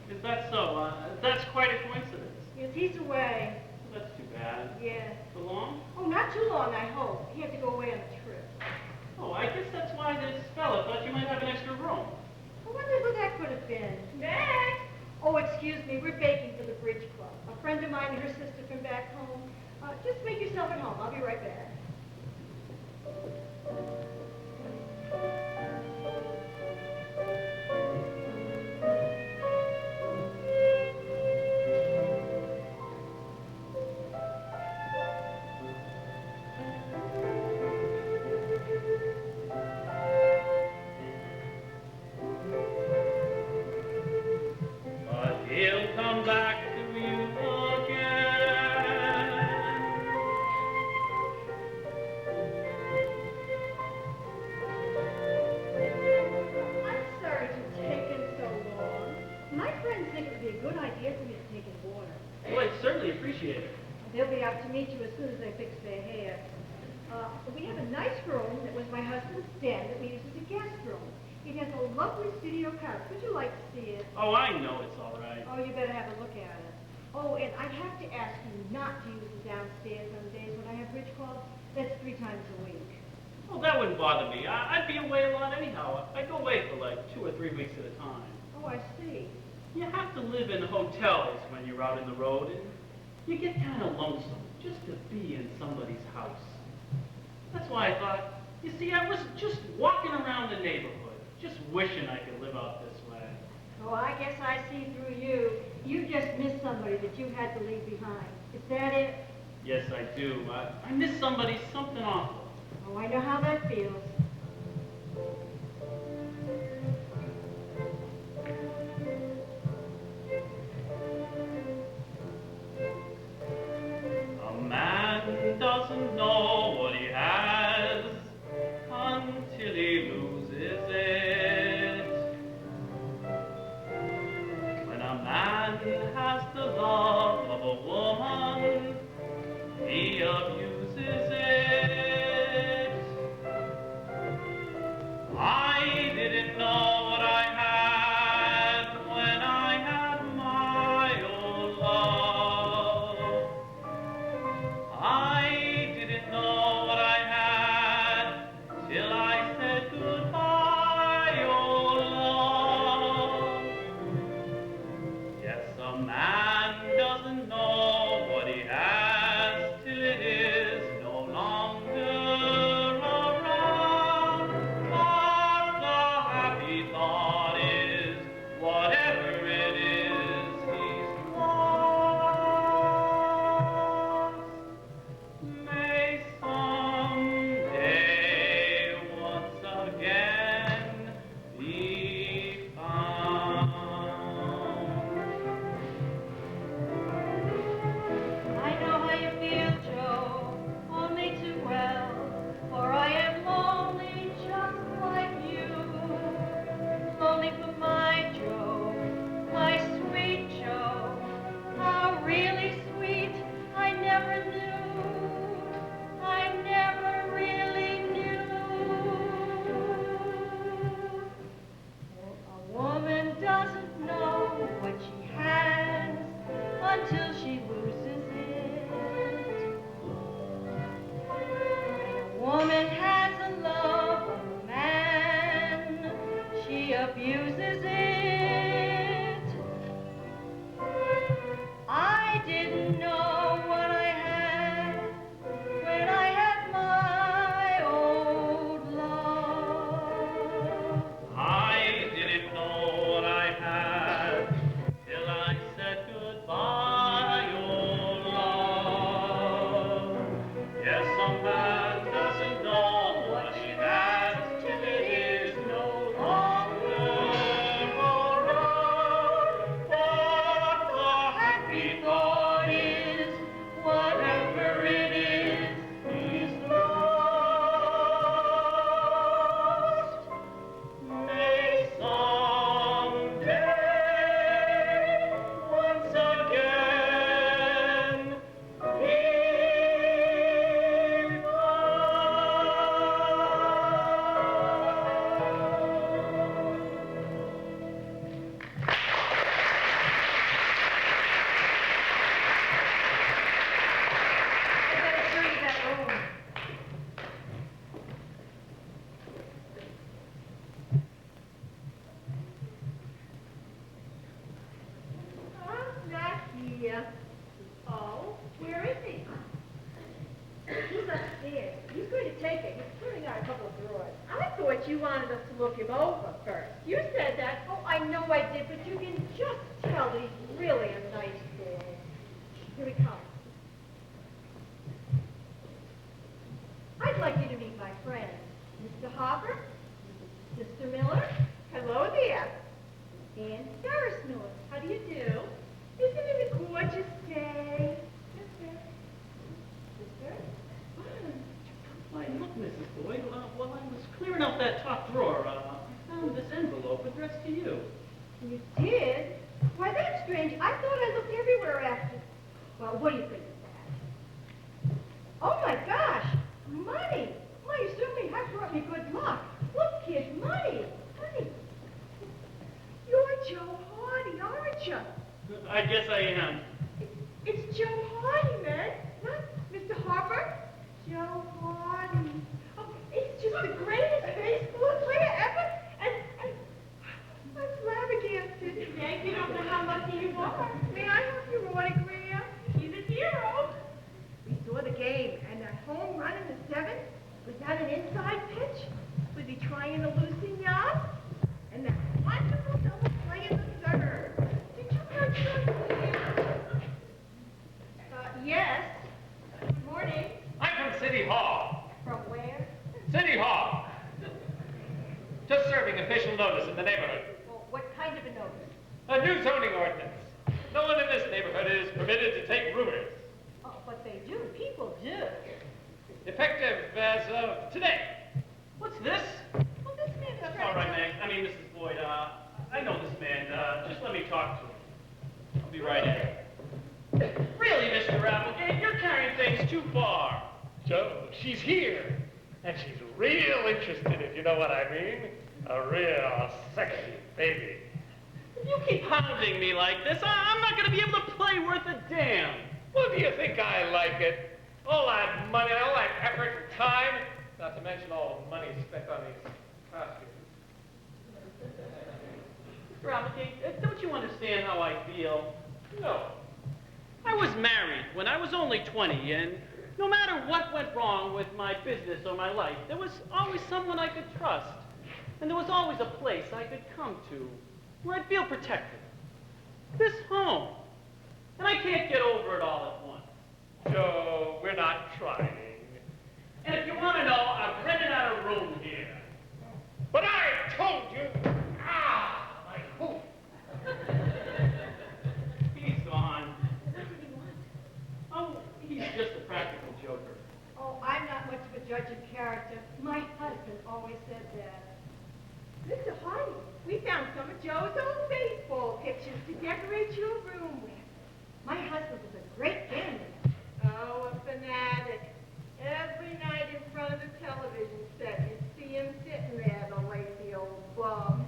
Speaker 2: Is that so? That's quite a coincidence.
Speaker 6: Yes, he's away.
Speaker 2: That's too bad.
Speaker 6: Yes.
Speaker 2: For long?
Speaker 6: Oh, not too long, I hope. He had to go away on a trip.
Speaker 2: Oh, I guess that's why this fella thought you might have an extra room.
Speaker 6: I wonder who that could have been. Meg! Oh, excuse me, we're baking for the Bridge Club. A friend of mine and her sister from back home. Just make yourself at home. I'll be right back.
Speaker 2: But he'll come back to you again.
Speaker 6: I'm sorry to have taken so long. My friends think it would be a good idea for me to take in water.
Speaker 2: Well, I'd certainly appreciate it.
Speaker 6: They'll be out to meet you as soon as they fix their hair. We have a nice room that was my husband's den that we use as a guest room. It has a lovely studio couch. Would you like to see it?
Speaker 2: Oh, I know it's all right.
Speaker 6: Oh, you better have a look at it. Oh, and I'd have to ask you not to use the downstairs on the days when I have bridge club. That's 3 times a week.
Speaker 2: Well, that wouldn't bother me. I'd be away a lot anyhow. I'd go away for like 2 or 3 weeks at a time.
Speaker 6: Oh, I see.
Speaker 2: You have to live in hotels when you're out in the road, and you get kind of lonesome just to be in somebody's house. That's why I thought, you see, I was just walking around the neighborhood, just wishing I could live out this way.
Speaker 6: Oh, I guess I see through you. You just missed somebody that you had to leave behind. Is that it?
Speaker 2: Yes, I do. I miss somebody something awful.
Speaker 6: Oh, I know how that feels.
Speaker 2: A man doesn't know
Speaker 6: going to take it. He's clearing out a couple of drawers.
Speaker 5: I thought you wanted us to look him over first. You said that.
Speaker 6: Oh, I know I did, but you can just tell that he's really a nice boy. Here he comes. I'd like you to meet my friends. Mr. Hopper, Sister Miller,
Speaker 5: Hello there.
Speaker 6: and Doris Miller. How do you do?
Speaker 5: Isn't it a gorgeous day?
Speaker 6: Sister?
Speaker 2: Why, look, Mrs. Boyd, while I was clearing out that top drawer, I found this envelope addressed to you.
Speaker 6: You did? Why, that's strange. I thought I looked everywhere after. Well, what do you think of that? Oh, my gosh. Money. Well, you certainly have brought me good luck. Look, kid, money. Money.
Speaker 5: You're Joe Hardy, aren't you?
Speaker 2: I guess I am.
Speaker 5: It's Joe Hardy, man. Not Mr. Harper. Joe Hardy. Oh, he's just the greatest baseball player ever. And I'm flabbergasted.
Speaker 6: Yankee, you don't know how lucky you are.
Speaker 5: May I have your autograph?
Speaker 6: He's a hero.
Speaker 5: We saw the game, and that home run in the seventh, was that an inside pitch? Was he trying to loosen you up? And that wonderful double play in the third. Did you catch that?
Speaker 6: Yes. Good morning.
Speaker 8: I'm from City Hall.
Speaker 6: From where?
Speaker 8: City Hall. Just serving official notice in the neighborhood.
Speaker 6: Well, what kind of a notice?
Speaker 8: A new zoning ordinance. No one in this neighborhood is permitted to take rooters.
Speaker 6: Oh, but they do. People do.
Speaker 8: Effective as of today.
Speaker 2: What's this?
Speaker 6: Well, this man's
Speaker 2: That's
Speaker 6: trying
Speaker 2: all right,
Speaker 6: to...
Speaker 2: Meg. I mean, Mrs. Boyd, I know this man. Just let me talk to him. I'll be right in. Really, Mr. Applegate, you're carrying things too far.
Speaker 8: Joe, she's here. And she's real interested, if you know what I mean. A real sexy baby.
Speaker 2: If you keep hounding me like this, I'm not going to be able to play worth a damn.
Speaker 8: Well, do you think I like it? All that money, all that effort and time, not to mention all the money spent on these costumes.
Speaker 2: Mr. Applegate, don't you understand how I feel?
Speaker 8: No.
Speaker 2: I was married when I was only 20, and no matter what went wrong with my business or my life, there was always someone I could trust. And there was always a place I could come to where I'd feel protected. This home. And I can't get over it all at once.
Speaker 8: Joe, we're not trying.
Speaker 2: And if you want to know, I've rented out a room here.
Speaker 8: But I told you! My hoop!
Speaker 2: He's gone. Oh, he's just a practical joker.
Speaker 6: Oh, I'm not much of a judge of character. My husband always said that.
Speaker 5: Mr. Hardy, we found some of Joe's old baseball pictures to decorate your room with.
Speaker 6: My husband was a great gambler.
Speaker 5: Oh, a fanatic. Every night in front of the television set, you'd see him sitting there, the lazy old bum.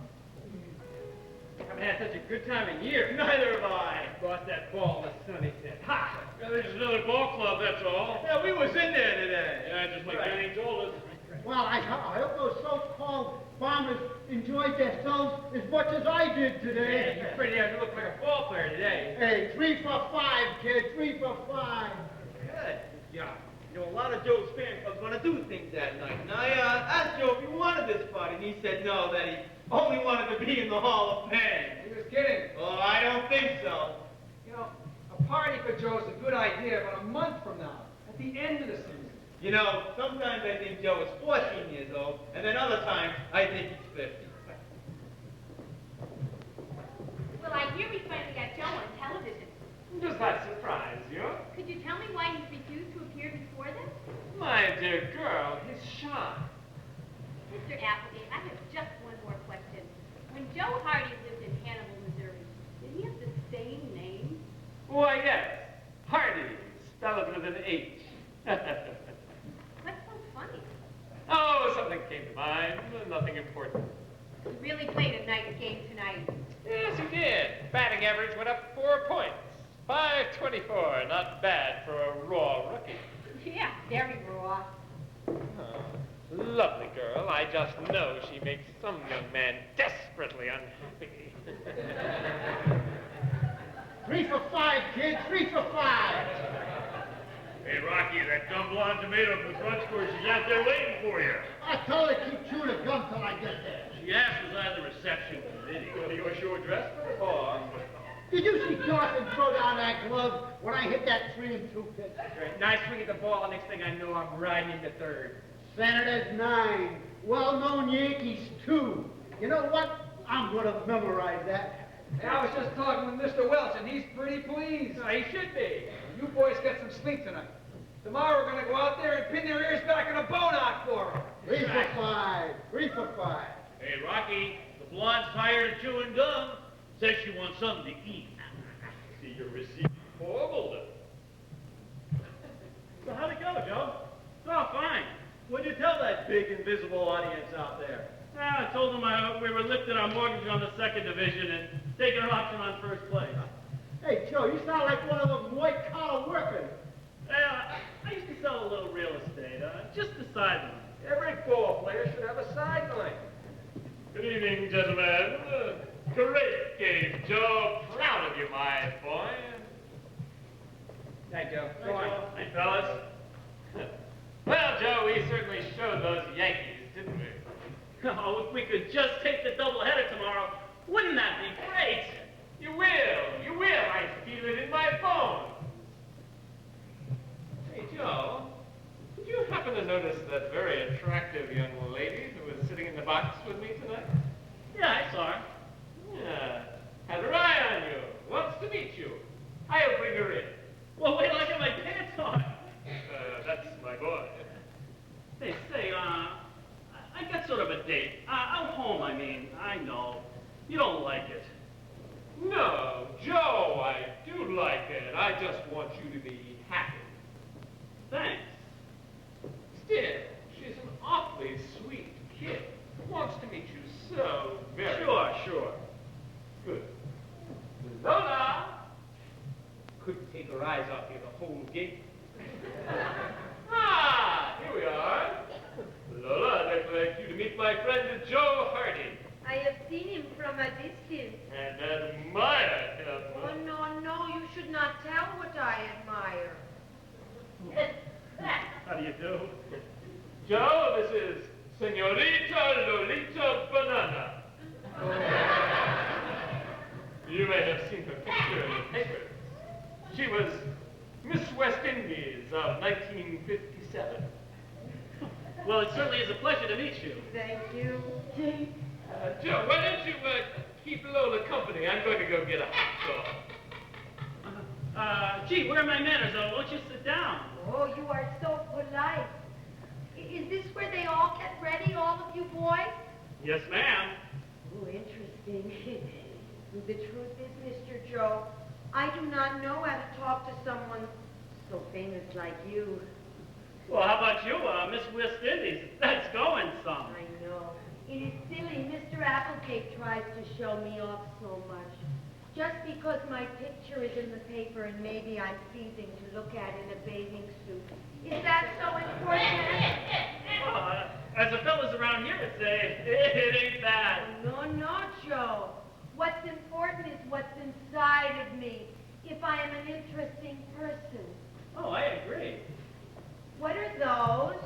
Speaker 1: I haven't had such a good time in years. Neither have I. Brought that ball to Sunnyton. Ha!
Speaker 8: Well, there's another ball club, that's all.
Speaker 1: Yeah, we was in there today.
Speaker 8: Yeah, just like
Speaker 1: Right.
Speaker 8: Danny told us.
Speaker 9: Well, I hope those so-called farmers enjoyed themselves as much as I did
Speaker 1: Yeah,
Speaker 9: today.
Speaker 1: you pretty much look like a ball player today.
Speaker 9: Hey, 3 for 5, kid, 3 for 5.
Speaker 1: Good. Yeah. You know, a lot of Joe's fan clubs want to do things that night. And I asked Joe if he wanted this party, and he said no, that he only wanted to be in the Hall of Fame. He was kidding. Oh, I don't think so.
Speaker 10: You know, a party for Joe's a good idea, but a month from now, at the end of the season.
Speaker 1: You know, sometimes I think Joe is 14 years old, and then other times I think he's 50.
Speaker 5: Well, I hear we finally got Joe on television.
Speaker 8: Does that surprise you?
Speaker 5: Could you tell me why he's refused to appear before them?
Speaker 8: My dear girl, he's shy.
Speaker 5: Mr. Applegate, I have just one more question. When Joe Hardy lived in Hannibal, Missouri, did he have the same name?
Speaker 8: Why, yes. Hardy, spelled with an H.
Speaker 5: That's so funny.
Speaker 8: Oh, something came to mind. Nothing important.
Speaker 5: He really played a nice game tonight.
Speaker 8: Yes, he did. Batting average went up 4 points. 524. Not bad for a raw rookie.
Speaker 5: Yeah, very raw.
Speaker 8: Oh, lovely girl. I just know she makes some young man desperately unhappy.
Speaker 9: 3 for 5, kid, 3 for 5.
Speaker 3: Hey, Rocky, that dumb blonde tomato from the front store, she's out there waiting for you.
Speaker 9: I told her to keep chewing her gum till I get there.
Speaker 3: She asked was I the reception committee.
Speaker 8: Well, you're sure dressed for the ball.
Speaker 9: Did you see Dawson throw down that glove when I hit that 3-2 pitch?
Speaker 10: Nice swing at the ball. Next thing I know, I'm riding into third.
Speaker 9: Senators 9. Well-known Yankees 2. You know what? I'm going to memorize that.
Speaker 10: Hey, I was just talking with Mr. Welch, and he's pretty pleased. He should be. You boys get some sleep tonight. Tomorrow we're going to go out there and pin their ears back in a bow knock for them.
Speaker 9: 3 for 5. 3 for 5.
Speaker 3: Hey, Rocky, the blonde's tired of chewing gum. Says she wants something to eat.
Speaker 8: See, you're receiving formal.
Speaker 11: So how'd it go, Joe? Oh, fine. What'd you tell that big invisible audience out there?
Speaker 2: I told them we were lifting our mortgage on the second division and taking our option on first place.
Speaker 9: Hey, Joe, you sound like one of those white-collar workers.
Speaker 2: I used to sell a little real estate, just the sideline.
Speaker 8: Every ball player should have a sideline.
Speaker 3: Good evening, gentlemen. Great game, Joe. Proud of you, my boy.
Speaker 10: Hey, Joe.
Speaker 2: Go on.
Speaker 3: Hey, fellas. Well, Joe, we certainly showed those Yankees, didn't we?
Speaker 2: Oh, if we could just take the doubleheader tomorrow, wouldn't that be great?
Speaker 3: You will. You will. I feel it in my bones. Hey, Joe, did you happen to notice that very attractive young lady who was sitting in the box with me tonight?
Speaker 2: Yeah, I saw her.
Speaker 3: Yeah. Had her eye on you. Wants to meet you. I'll bring her in.
Speaker 2: Well, wait till I get my pants on.
Speaker 3: That's my boy.
Speaker 2: Hey, say, I got sort of a date. Out home, I mean. I know. You don't like it.
Speaker 3: No, Joe, I do like it. I just want you to be happy.
Speaker 2: Thanks.
Speaker 3: Still, she's an awfully sweet kid. Wants to meet you so very
Speaker 2: Sure.
Speaker 3: good. Lola! Couldn't take her eyes off you the whole game. Here we are. Lola, I'd like you to meet my friend Joe Hardy
Speaker 5: I have seen him from a distance.
Speaker 3: and admire him.
Speaker 5: Oh, no, you should not tell what I admire.
Speaker 2: How do you do?
Speaker 3: Joe, this is Senorita Lolita Banana. You may have seen her picture in the papers. She was Miss West Indies of 1957.
Speaker 2: Well, it certainly is a pleasure to meet you.
Speaker 5: Thank you.
Speaker 3: Joe, why don't you keep Lola company? I'm going to go get a hot dog.
Speaker 2: Gee, where are my manners? Won't you sit down?
Speaker 5: Oh, you are so polite. Is this where they all get ready, all of you boys?
Speaker 2: Yes, ma'am.
Speaker 5: Oh, interesting. The truth is, Mr. Joe, I do not know how to talk to someone so famous like you.
Speaker 2: Well, how about you, Miss West Indies? That's going some.
Speaker 5: I know. It is silly Mr. Applegate tries to show me off so much. Just because my picture is in the paper and maybe I'm pleasing to look at in a bathing suit. Is that so important?
Speaker 2: Well, as the fellas around here would say, it ain't bad.
Speaker 5: No, Joe. What's important is what's inside of me. If I am an interesting person.
Speaker 2: Oh, I agree.
Speaker 5: What are those?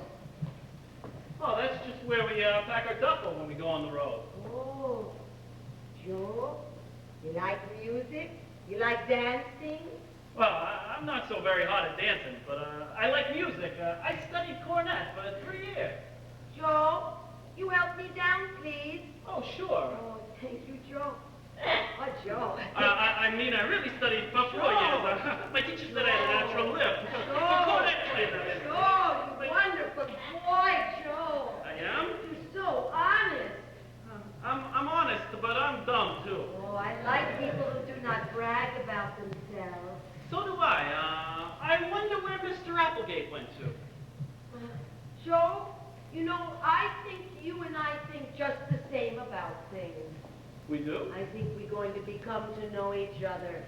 Speaker 2: Oh, that's just where we pack our duffel when we go on the road.
Speaker 5: Oh, Joe, you like music? You like dancing?
Speaker 2: Well, I'm not so very hot at dancing, but I like music. I studied cornet for 3 years.
Speaker 5: Joe, you help me down, please.
Speaker 2: Oh, sure.
Speaker 5: Oh, thank you, Joe. Oh, Joe.
Speaker 2: I mean, I really studied for 4 years. My teacher said I had a natural lift. For cornet player.
Speaker 5: Joe, you wonderful boy, Joe.
Speaker 2: I am?
Speaker 5: You're so honest.
Speaker 2: I'm honest, but I'm dumb, too.
Speaker 5: Oh, I like people who do not brag about themselves.
Speaker 2: So do I. I wonder where Mr. Applegate went to.
Speaker 5: Joe, you know, I think you and I think just the same about things.
Speaker 2: We do?
Speaker 5: I think we're going to become to know each other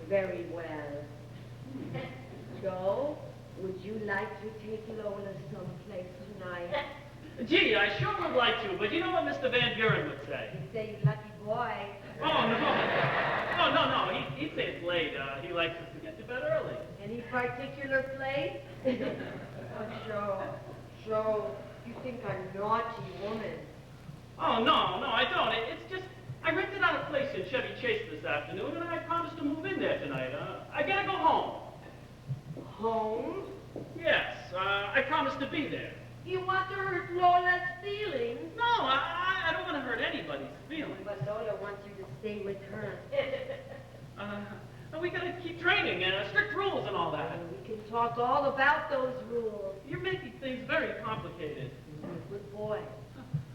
Speaker 5: very well. Joe, would you like to take Lola someplace tonight?
Speaker 2: Gee, I sure would like to, but you know what Mr. Van Buren would say?
Speaker 5: He'd say, you lucky boy.
Speaker 2: Oh, no. Oh, no. He'd say it's late. He likes us to get to bed early.
Speaker 5: Any particular place? Joe, you think I'm a naughty woman.
Speaker 2: Oh, no, I don't. It's just, I rented out a place in Chevy Chase this afternoon, and I promised to move in there tonight. I gotta go home.
Speaker 5: Home?
Speaker 2: Yes, I promised to be there.
Speaker 5: You want to hurt Lola's feelings?
Speaker 2: No, I don't want to hurt anybody's feelings.
Speaker 5: But Lola wants you to stay with her.
Speaker 2: We gotta keep training, strict rules and all that.
Speaker 5: We can talk all about those rules.
Speaker 2: You're making things very complicated.
Speaker 5: Good boy.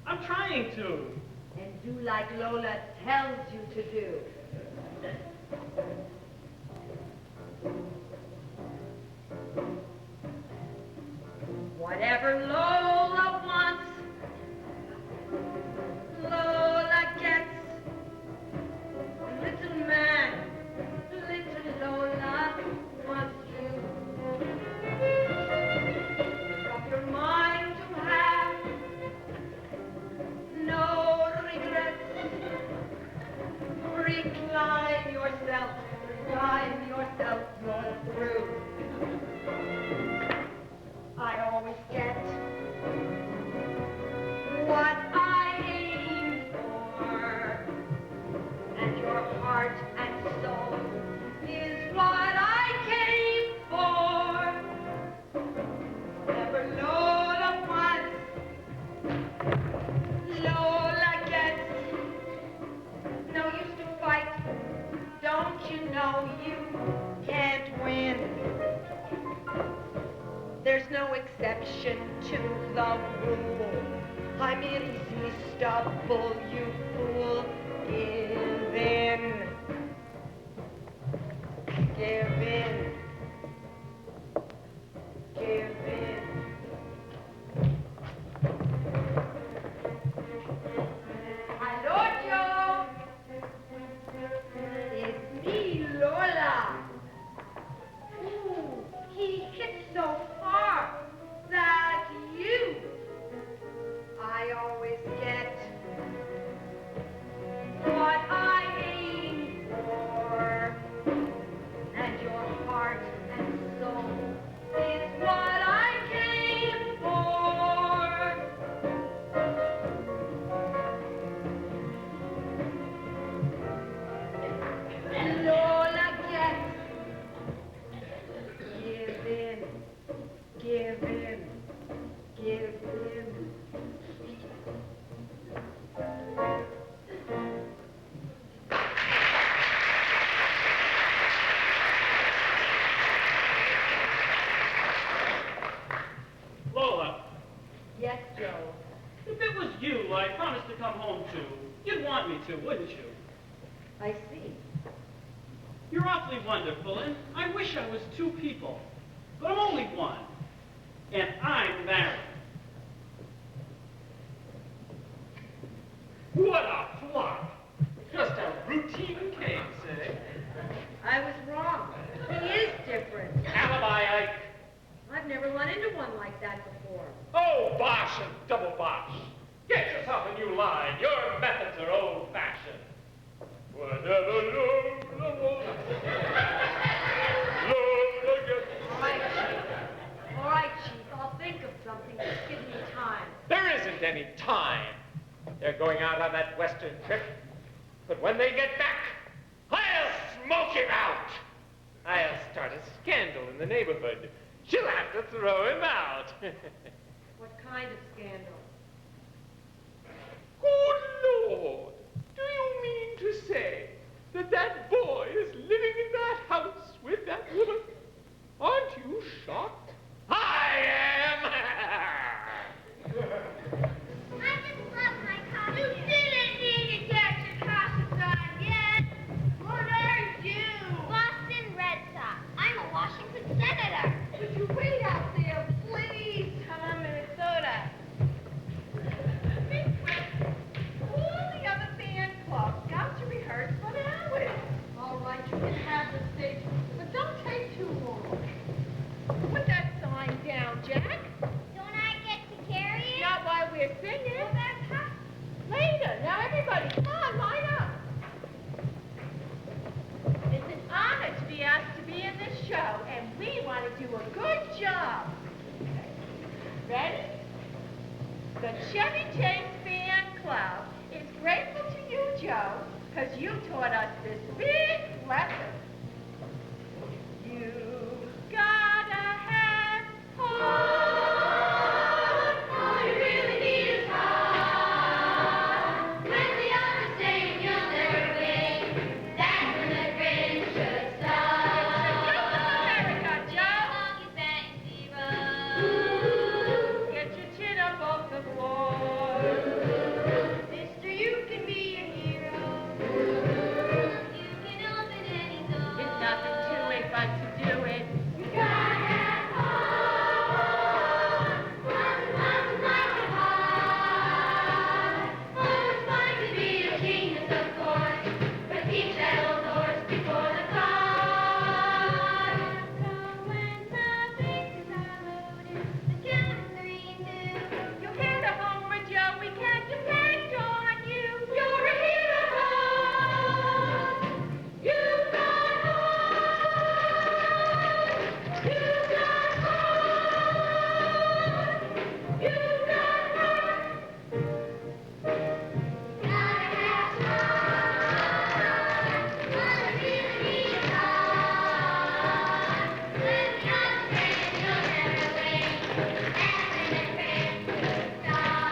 Speaker 2: I'm trying to.
Speaker 5: And do like Lola tells you to do. Whatever Lola wants, Lola gets. Little man, little Lola wants you. Drop your mind to have no regrets. Recline yourself, you're through. I always get what I aim for, and your heart and soul is what I came for. Whatever Lola wants, Lola gets. No use to fight, don't you know you can't win? There's no exception to the rule. I'm irresistible, you fool. Give in. Give in. Give in. Hello, Joe. It's me, Lola. Ooh, he hit so far that you, I always get what I aim for, and your heart and soul is what I came for. Lola gets. Give in, give in, give in.
Speaker 2: Lola,
Speaker 5: Yes, Joe.
Speaker 2: if it was you I promised to come home to, you'd want me to, wouldn't you?
Speaker 5: I see.
Speaker 2: You're awfully wonderful, and I wish I was two people. But I'm only one. And I'm married.
Speaker 8: What a flop! Just a routine case, eh?
Speaker 5: I was wrong. He is different.
Speaker 8: Alibi, Ike.
Speaker 5: I've never run into one like that before.
Speaker 8: Oh, bosh and double bosh. Get yourself a new line. Your methods are old-fashioned. Whatever Lola gets.
Speaker 5: All right, Chief. I'll think of something. Just give me time.
Speaker 8: There isn't any time. They're going out on that western trip. But when they get back, I'll smoke him out. I'll start a scandal in the neighborhood. She'll have to throw him out.
Speaker 5: What kind of scandal?
Speaker 8: Good Lord! Do you mean to say that that boy is living in that house with that woman? Aren't you shocked? I am!
Speaker 4: I just love my costume. You didn't need to get your costumes on yet. What are you? Boston Red Sox. I'm a Washington Senator.
Speaker 5: Would you wait out there, please?
Speaker 4: I'm Minnesota.
Speaker 5: All the other band clubs got to rehearse for hours. All right, you can have the stage, but don't take too long. Put that sign down, Jack.
Speaker 4: Don't I get to carry it?
Speaker 5: Not while we're singing.
Speaker 4: Well, that's hot.
Speaker 5: Later. Now, everybody, come on, line up. It's an honor to be asked to be in this show, and we want
Speaker 6: Chevy Chase Fan Club is grateful to you, Joe, because you taught us this big lesson. You gotta have heart. All you really need is heart. When the others say you'll never win, that's when the grin should start. It's the America, Joe. Long as fancy road. Get your chin up off the floor. Mister, you can be a hero. You can open any door. It's nothing to it but to do it. You gotta have heart. Lots of heart. Oh, it's fun to be a genius, of course, but keep that old horse before the cart. So when the bases are loaded, the count is 3 and 2. You'll hit a homer, Joe. We can depend on you. You're a hero. You've got heart. You've got heart. You've got heart. Gotta have heart. All you really need is heart. When the odds are great, you'll never win. That's when the grin should start.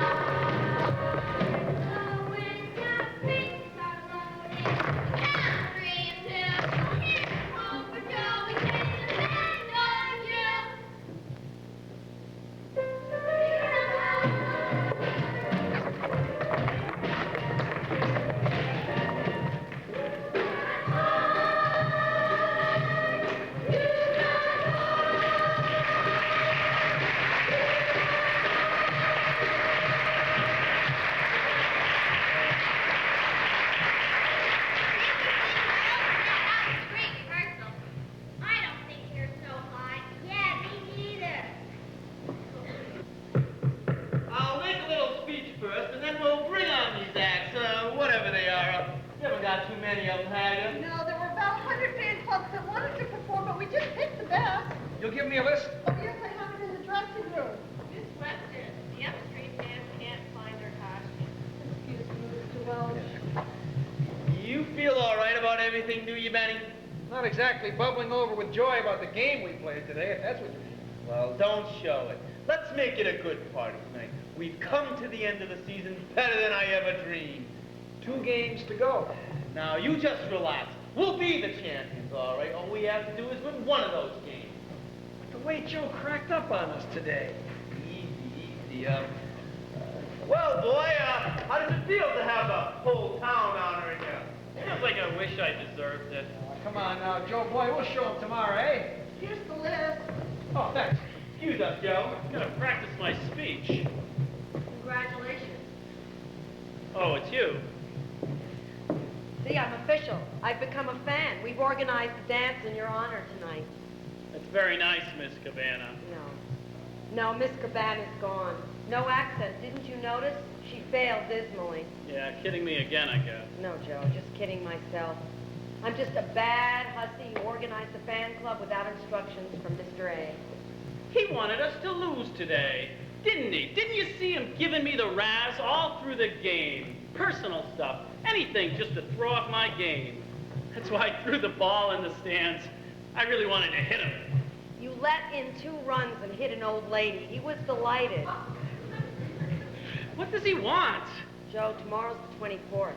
Speaker 6: So when your bases are loaded, count 3 and 2. Hit home for Joe. We can depend on you. Great rehearsal. I don't think you're so high. Yeah, me neither.
Speaker 7: I'll make a little speech first, and then we'll bring on these acts, whatever they are. You haven't got too many of them, have you?
Speaker 5: No, there were about 100 fan clubs that wanted to perform, but we just picked the best.
Speaker 10: You'll give me a list?
Speaker 5: Oh, yes, I have it in the dressing room.
Speaker 6: Miss Weston, the upstream fans can't find their costume.
Speaker 5: Excuse me, Mr. Welch.
Speaker 7: You feel all right about everything, do you, Benny?
Speaker 10: Not exactly bubbling over with joy about the game we played today, if that's what you mean.
Speaker 7: Well, don't show it. Let's make it a good party tonight. We've come to the end of the season better than I ever dreamed.
Speaker 10: 2 games to go.
Speaker 7: Now, you just relax. We'll be the champions, all right? All we have to do is win one of those games.
Speaker 10: The way Joe cracked up on us today.
Speaker 7: Easy. Well, boy, how does it feel to have the whole town honoring you?
Speaker 2: Feels like I wish I deserved it.
Speaker 10: Come on now, Joe boy, we'll show him tomorrow, eh?
Speaker 5: Here's the list.
Speaker 10: Oh, thanks.
Speaker 7: Excuse us, Joe.
Speaker 2: I'm gonna practice my speech.
Speaker 6: Congratulations.
Speaker 2: Oh, it's you.
Speaker 6: See, I'm official. I've become a fan. We've organized a dance in your honor tonight.
Speaker 2: That's very nice, Miss Cabana.
Speaker 6: No, Miss Cabana's gone. No accent. Didn't you notice? She failed dismally.
Speaker 2: Yeah, kidding me again, I guess.
Speaker 6: No, Joe, just kidding myself. I'm just a bad hussy who organized a fan club without instructions from Mr. A.
Speaker 2: He wanted us to lose today, didn't he? Didn't you see him giving me the razz all through the game? Personal stuff. Anything just to throw off my game. That's why I threw the ball in the stands. I really wanted to hit him.
Speaker 6: You let in 2 runs and hit an old lady. He was delighted.
Speaker 2: What does he want?
Speaker 6: Joe, tomorrow's the 24th.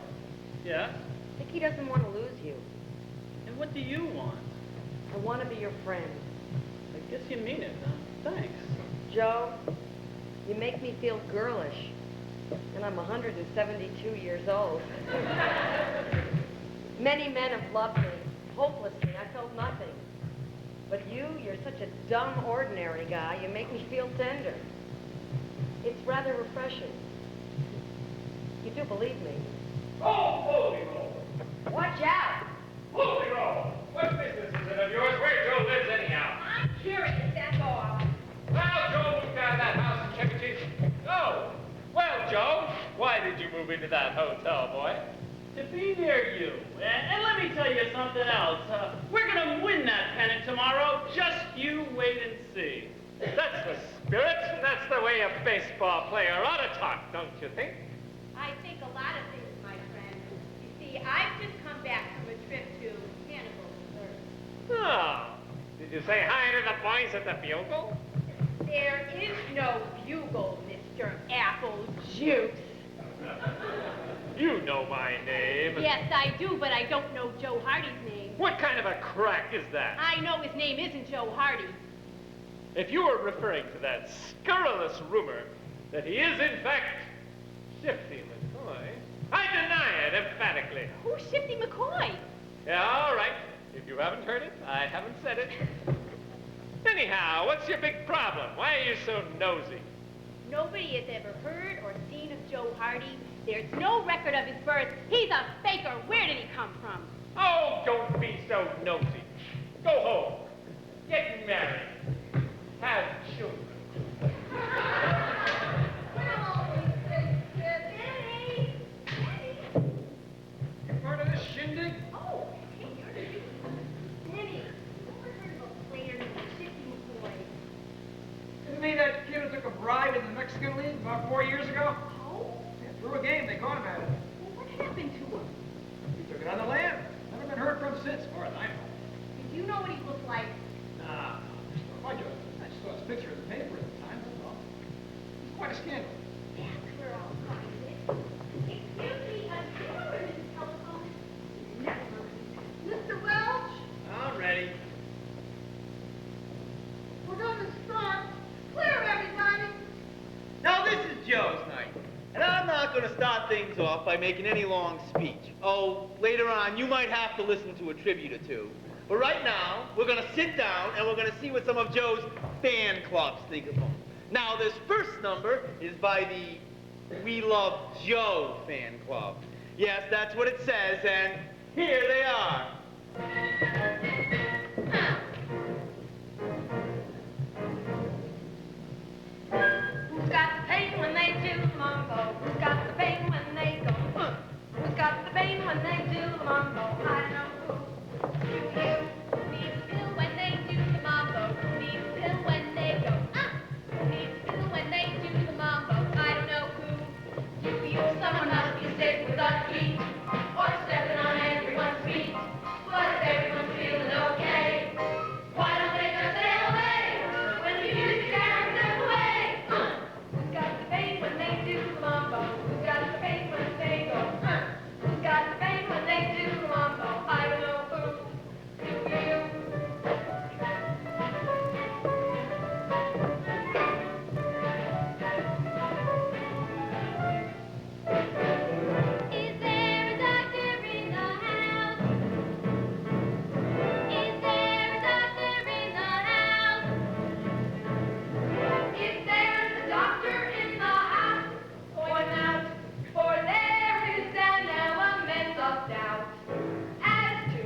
Speaker 2: Yeah?
Speaker 6: I think he doesn't want to lose you.
Speaker 2: And what do you want?
Speaker 6: I want to be your friend.
Speaker 2: I guess you mean it, huh? Thanks.
Speaker 6: Joe, you make me feel girlish. And I'm 172 years old. Many men have loved me. Hopelessly, I felt nothing. But you're such a dumb, ordinary guy. You make me feel tender. It's rather refreshing. You do believe me.
Speaker 8: Oh, holy roll!
Speaker 6: Watch out!
Speaker 8: Holy roll! What business is it of yours where Joe lives anyhow?
Speaker 6: I'm curious, that's all.
Speaker 8: Well, Joe moved out of that house in Chevy Chase. Oh, well, Joe, why did you move into that hotel, boy?
Speaker 2: To be near you. And let me tell you something else. We're gonna win that pennant tomorrow. Just you wait and see. That's the
Speaker 8: spirits, and that's the way a baseball player ought to talk, don't you think?
Speaker 6: I think a lot of things, my friend. You see, I've just come back from a trip to Hannibal, sir.
Speaker 8: Oh, did you say hi to the boys at the Bugle?
Speaker 6: There is no bugle, Mr. Apple Juice.
Speaker 8: You know my name.
Speaker 6: Yes, I do, but I don't know Joe Hardy's name.
Speaker 8: What kind of a crack is that?
Speaker 6: I know his name isn't Joe Hardy.
Speaker 8: If you were referring to that scurrilous rumor that he is, in fact, Shifty McCoy, I deny it emphatically.
Speaker 6: Who's Shifty McCoy?
Speaker 8: Yeah, all right. If you haven't heard it, I haven't said it. Anyhow, what's your big problem? Why are you so nosy?
Speaker 6: Nobody has ever heard or seen of Joe Hardy. There's no record of his birth. He's a faker. Where did he come from?
Speaker 8: Oh, don't be so nosy. Go home. Get married. Have children.
Speaker 10: You part of this shindig?
Speaker 6: Oh, hey, you're the new Danny. Never heard of a player named Shifty McCoy.
Speaker 10: Isn't he that kid who took a bribe in the Mexican League about 4 years ago?
Speaker 6: Oh?
Speaker 10: Yeah, through a game, they caught him at it.
Speaker 6: Well, what happened to him?
Speaker 10: He took it on the lam. Never been heard from since, as far as I know.
Speaker 6: Did you know what he looked like?
Speaker 10: Nah, I just saw his picture in the paper at the time, that's all. It's quite a scandal.
Speaker 6: That's where I'll find it. Excuse me, do you remember his telephone? Never.
Speaker 5: Mr. Welch,
Speaker 7: I'm ready.
Speaker 5: we're going to start. Clear, everybody.
Speaker 7: Now this is Joe's night, and I'm not going to start things off by making any long speech. Oh, later on, you might have to listen to a tribute or two. But right now, we're going to sit down and we're going to see what some of Joe's fan clubs think of him. Now, this first number is by the We Love Joe fan club. Yes, that's what it says, and here they are.
Speaker 6: Who's got the pain when they do the mambo? Who's got the pain when they go? Who's got the pain when they do the mambo? I know who. Who needs a pill when they do the mambo? Who needs a pill when they go? Who needs a pill when they do the mambo? I don't know who. You, someone must be sick with the heat, or stepping on everyone's feet. But if everyone's feeling okay, why don't they just sail away when the music carries them away? Who's got the pain when they do the mambo? Who's got the pain when they go? Who's got the pain when they do the mambo? I don't know who. Do you? Is there a doctor in the house? Is there a doctor in the house? Is there a doctor in the house? Point out, for there is an element of doubt as to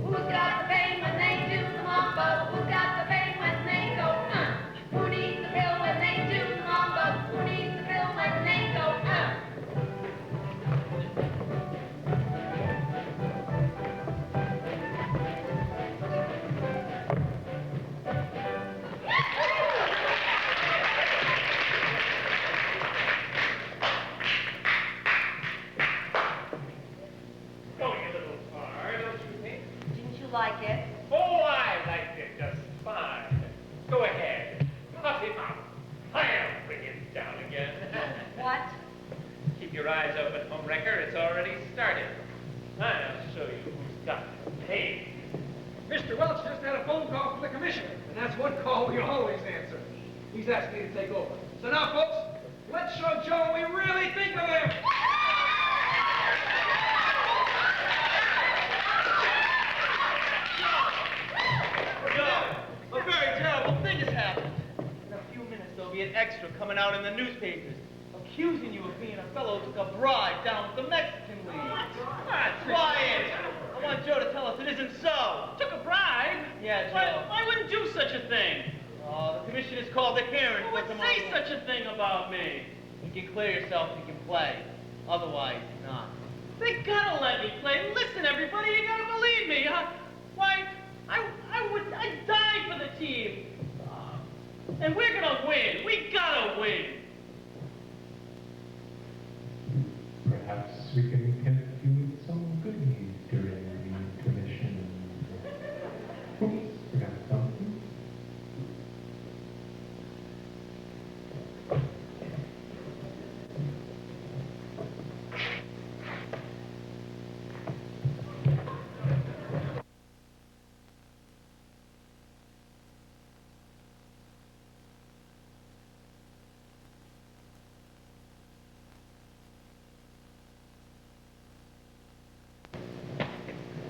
Speaker 6: who's got the pain when they do the mambo, who's got the pain when they go, who needs the pill when they do the mambo, who needs the pill when they go,
Speaker 8: Going a little far, don't you think?
Speaker 6: Didn't you like it?
Speaker 8: Oh, I liked it just fine. Go ahead. Puff him up. I'll bring him down again.
Speaker 6: What?
Speaker 8: Keep your eyes open, homewrecker. It's already started. I'll show you who's got paid.
Speaker 10: Mr. Welch just had a phone call from the commissioner, and that's one call we always answer. He's asked me to take over. So now, folks, let's show Joe what we really think of him.
Speaker 7: Joe, a very terrible thing has happened. In a few minutes, there'll be an extra coming out in the newspapers, accusing you of being a fellow who took a bribe down at the Mexican League. Quiet! I want Joe to tell us it isn't so.
Speaker 2: Took a bribe?
Speaker 7: Yeah, Joe.
Speaker 2: Why wouldn't do such a thing?
Speaker 7: Oh, the commission is called a hearing.
Speaker 2: Who would say such a thing about me?
Speaker 7: You can clear yourself, you can play. Otherwise, not.
Speaker 2: They gotta let me play. Listen, everybody, you gotta believe me. Why, I'd die for the team. And we're gonna win. We gotta win.
Speaker 12: Perhaps we can tempt you with some goodies during the intermission. Oops, forgot something.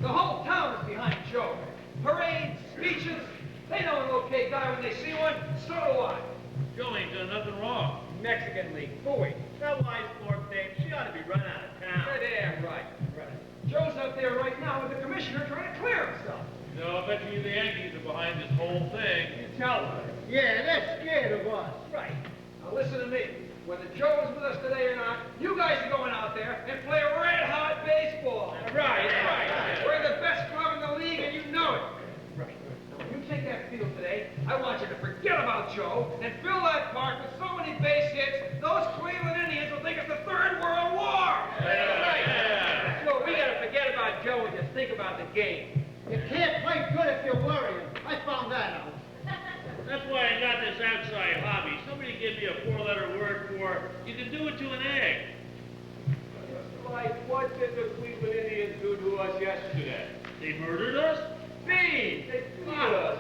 Speaker 10: The whole town is behind Joe. Parades, speeches. They know an okay guy when they see one. So do I.
Speaker 11: Joe ain't done nothing wrong.
Speaker 10: Mexican League, boy.
Speaker 11: That wise Lord dame, she ought to be run out of town.
Speaker 10: You're damn right. Joe's up there right now with the commissioner trying to clear himself.
Speaker 11: No, I bet you the Yankees are behind this whole thing.
Speaker 10: You tell her.
Speaker 9: Yeah, they're scared of us.
Speaker 10: Right. Now listen to me. Whether Joe is with us today or not, you guys are going out there and play red-hot baseball. Right. We're the best club in the league, and you know it. Right. Now, when you take that field today, I want you to forget about Joe and fill that park with so many base hits, those Cleveland Indians will think it's the Third World War.
Speaker 11: Yeah.
Speaker 10: So we got to forget about Joe and just think about the game.
Speaker 9: You can't play good if you're worrying. I found that out.
Speaker 11: That's why I got this outside hobby. Somebody give me a four-letter word for you can do it to an egg.
Speaker 3: Like, what did the Cleveland Indians do to us yesterday?
Speaker 11: They murdered us?
Speaker 3: Bean! They beat us!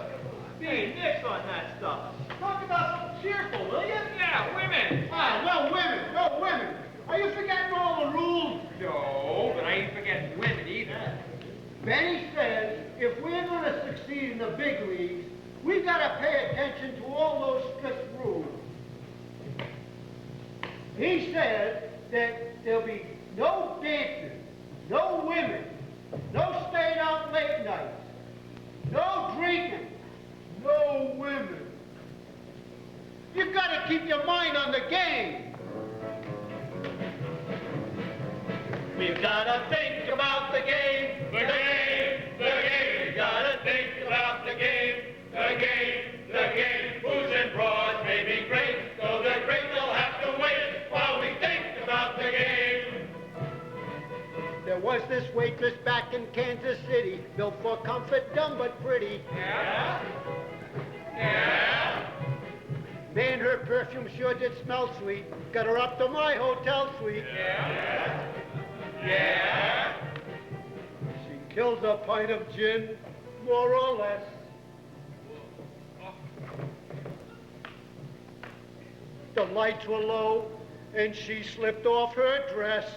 Speaker 11: Bean, nix on that stuff. Talk about something cheerful, will you?
Speaker 10: Yeah, women.
Speaker 9: Ah, no women. Are you forgetting all the rules?
Speaker 10: No, but I ain't forgetting women either.
Speaker 9: Benny says if we're going to succeed in the big leagues, we've got to pay attention to all those strict rules. He says that there'll be no dancing, no women, no staying out late nights, no drinking, no women. You've got to keep your mind on the game.
Speaker 3: We've gotta think about the game, the game, the game. We've gotta think about the game, the game, the game. Who's in broad may be great, though they're great, they'll have to wait while we think about the game.
Speaker 9: There was this waitress back in Kansas City, built for comfort, dumb but pretty.
Speaker 3: Yeah? Yeah?
Speaker 9: Man, her perfume sure did smell sweet. Got her up to my hotel suite.
Speaker 3: Yeah? Yeah?
Speaker 9: She kills a pint of gin, more or less. The lights were low, and she slipped off her dress.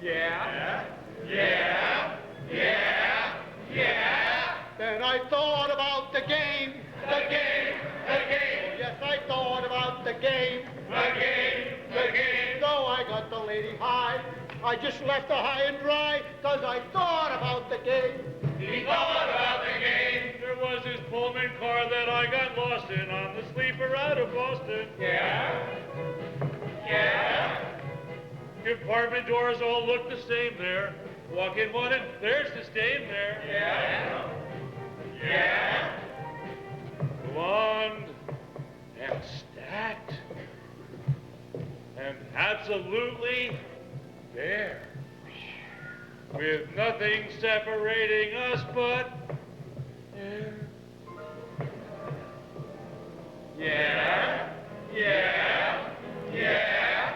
Speaker 3: Yeah? Yeah? Yeah? Yeah?
Speaker 9: Then I thought about the game.
Speaker 3: The game, the game,
Speaker 9: Yes, I thought about the game.
Speaker 3: the game, the game.
Speaker 9: So I got the lady high. I just left her high and dry, 'cause I thought about the game.
Speaker 3: He thought about the game.
Speaker 11: There was this Pullman car that I got lost in on the sleeper out of Boston.
Speaker 3: Yeah? Yeah?
Speaker 11: Compartment doors all look the same there. Walk in one and there's the stain there.
Speaker 3: Yeah? Yeah?
Speaker 11: Blonde and stacked and absolutely bare, with nothing separating us but air.
Speaker 3: Yeah? Yeah? Yeah?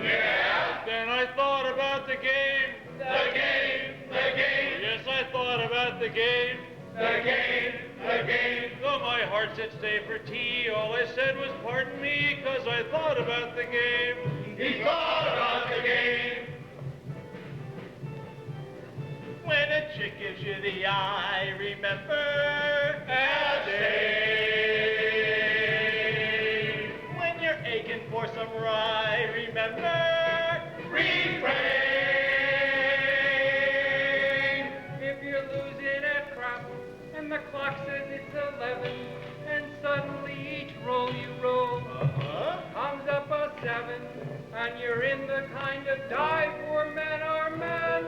Speaker 3: Yeah?
Speaker 11: Then I thought about the game.
Speaker 3: The game, the game,
Speaker 11: Yes, I thought about the game.
Speaker 3: the game, the game.
Speaker 11: Though my heart said stay for tea, all I said was pardon me, 'cause I thought about the game.
Speaker 3: He thought about the game.
Speaker 11: When a chick gives you the eye, remember
Speaker 3: Abstain.
Speaker 11: when you're aching for some rye, remember
Speaker 3: Refrain.
Speaker 1: If you're losing at crap and the clock says it's 11 and suddenly each roll you roll comes up a 7 and you're in the kind of dive where men are men.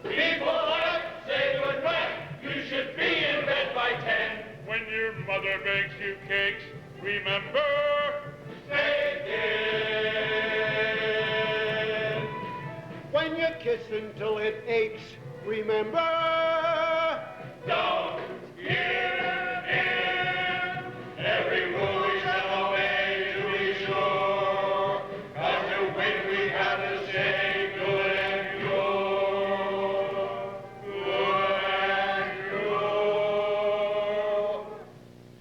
Speaker 3: Be polite, say goodnight. You should be in bed by 10.
Speaker 11: when your
Speaker 3: mother bakes you cakes, remember, say it.
Speaker 9: When you kiss until it aches, remember,
Speaker 3: Don't give in. Every rule we shall obey to be sure. 'Cause to win we have to say good and pure. Good and pure.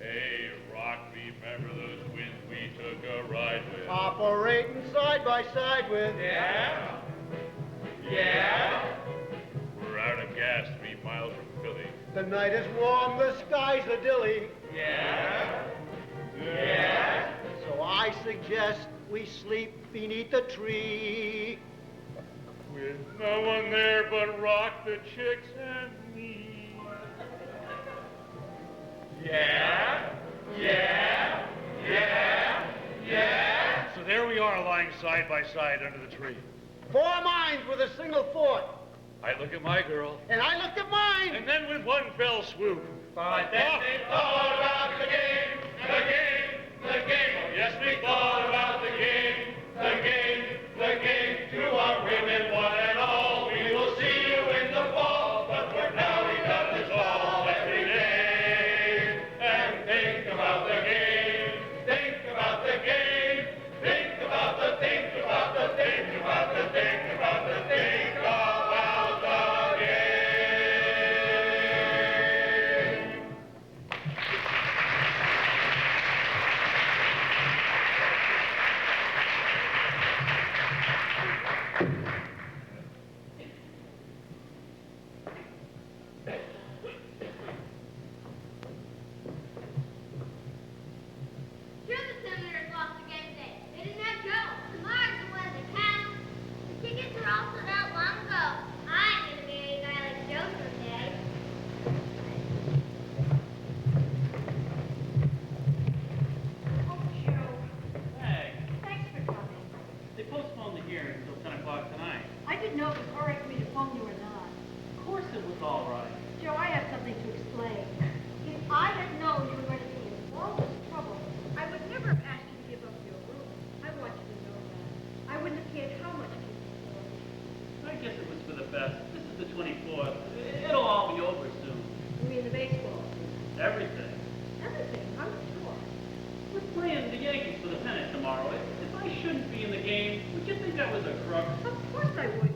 Speaker 3: Hey, Rock, remember those winds we took a ride with?
Speaker 9: operating side by side with.
Speaker 3: Yeah? Yeah? We're out of gas 3 miles from Philly.
Speaker 9: The night is warm, the sky's a dilly.
Speaker 3: Yeah? Yeah?
Speaker 9: So I suggest we sleep beneath a tree.
Speaker 3: With no one there but Rock, the chicks, and me. Yeah? Yeah? Yeah? Yeah? So there we are lying side by side under the tree.
Speaker 9: 4 minds with a single thought.
Speaker 3: I look at my girl,
Speaker 9: And I looked at mine.
Speaker 3: and then with one fell swoop.
Speaker 7: But
Speaker 3: then we thought about the game, the game, the game. Oh, yes, we thought about the game, the game, the game. To our women, one and all, we will see you in the fall. But for now, we got this all every day. And think about the game, think about the game, think about the think about the think about the think about the think about the game.
Speaker 4: Sure, the Senators lost the game today. They didn't have Joe. Tomorrow's the one that counts. The tickets were all sold out long ago. I'm gonna marry a guy like Joe someday.
Speaker 2: Oh, Joe. Hey, thanks for coming. They postponed the hearing until 10 o'clock tonight.
Speaker 6: I didn't know if it was all right for me to phone you or not.
Speaker 2: Of course it was all right.
Speaker 6: Joe, I have something to explain. If I had known you were going to be in all this trouble, I would never have asked you to give up your room. I want you to know that. I wouldn't have cared how much people thought.
Speaker 2: I guess it was for the best. This is the 24th. It'll all be over soon.
Speaker 6: You mean the baseball?
Speaker 2: Everything.
Speaker 6: Everything, I'm sure.
Speaker 2: We're playing the Yankees for the pennant tomorrow. If I shouldn't be in the game, would you think I was a crook?
Speaker 6: Of course I wouldn't.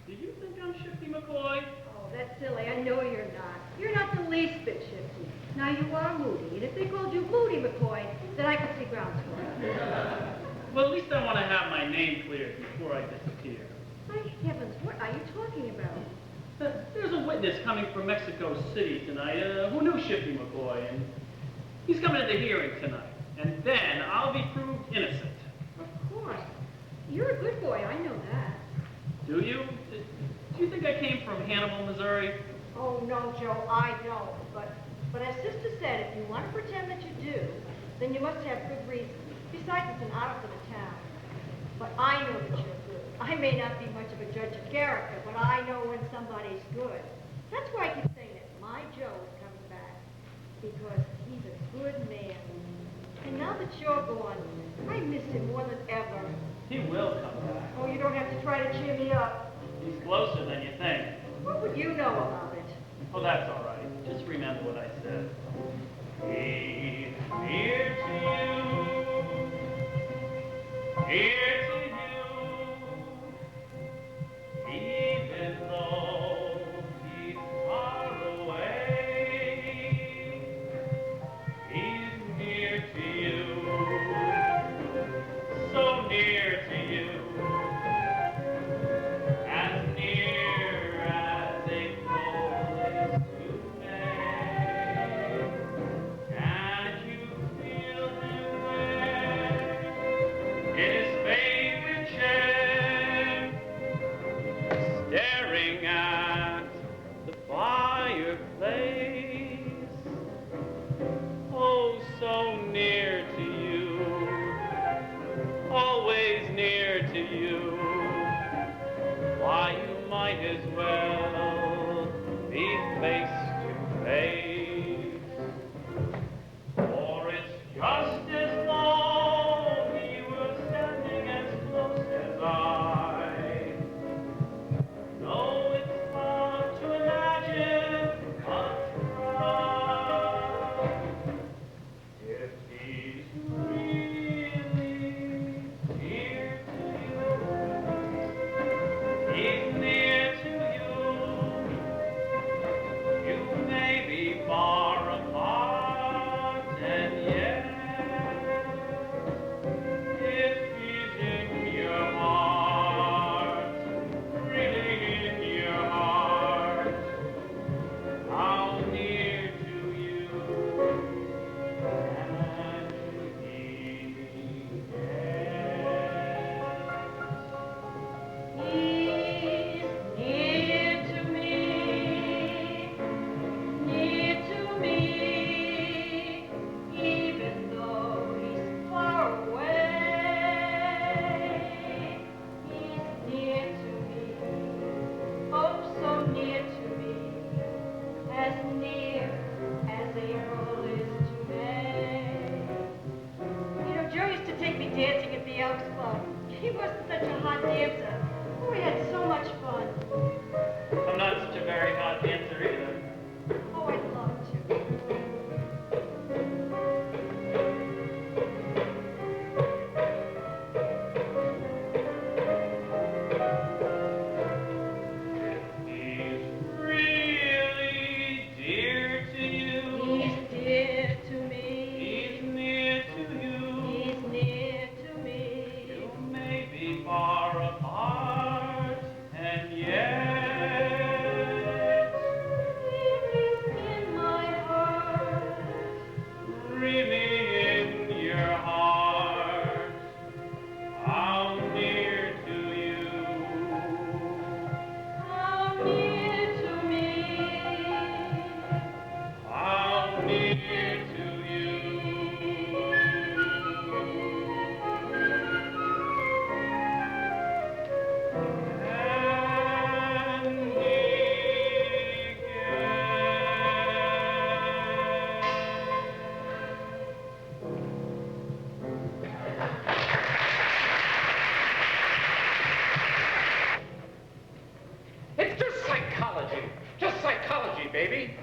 Speaker 2: Do you think I'm Shifty McCoy?
Speaker 6: Oh, that's silly. I know you're not. You're not the least bit shifty. Now you are Moody, and if they called you Moody McCoy, then I could see grounds for it.
Speaker 2: Well, at least I want to have my name cleared before I disappear.
Speaker 6: My heavens, what are you talking about?
Speaker 2: There's a witness coming from Mexico City tonight who knew Shifty McCoy, and he's coming to the hearing tonight. And then I'll be proved innocent.
Speaker 6: Of course. You're a good boy, I know that.
Speaker 2: Do you? Do you think I came from Hannibal, Missouri?
Speaker 6: Oh, no, Joe, I don't. But as Sister said, if you want to pretend that you do, then you must have good reason. Besides, it's an honor for the town. But I know that you're good. I may not be much of a judge of character, but I know when somebody's good. That's why I keep saying that my Joe is coming back. Because he's a good man. And now that you're gone, I miss him more than ever.
Speaker 2: He will come back.
Speaker 6: Oh, you don't have to try to cheer me up.
Speaker 2: He's closer than you think.
Speaker 6: What would you know about it?
Speaker 2: Oh, that's all right. Just remember what I said. He's here to you. Here to you. Even though he's far away, he's near to you. So near to you. As near as a cold is to make. Can't you feel him there in his favorite chair, staring at the fireplace? Oh, so near to you, always near to you. Why, you might as well be face to face.
Speaker 6: dancing at the Elks Club. He wasn't such a hot dancer. Oh, we had so much fun.
Speaker 2: I'm not such a very hot dancer either.
Speaker 6: Oh, I'd love to.
Speaker 2: He's really dear to you.
Speaker 6: He's dear to me.
Speaker 2: He's near to you.
Speaker 6: He's near to me.
Speaker 2: You may be far apart, and yet
Speaker 6: He's in my heart.
Speaker 2: really in your heart. How near to you.
Speaker 6: How near to me.
Speaker 2: How near to you. And
Speaker 8: It's just psychology, baby.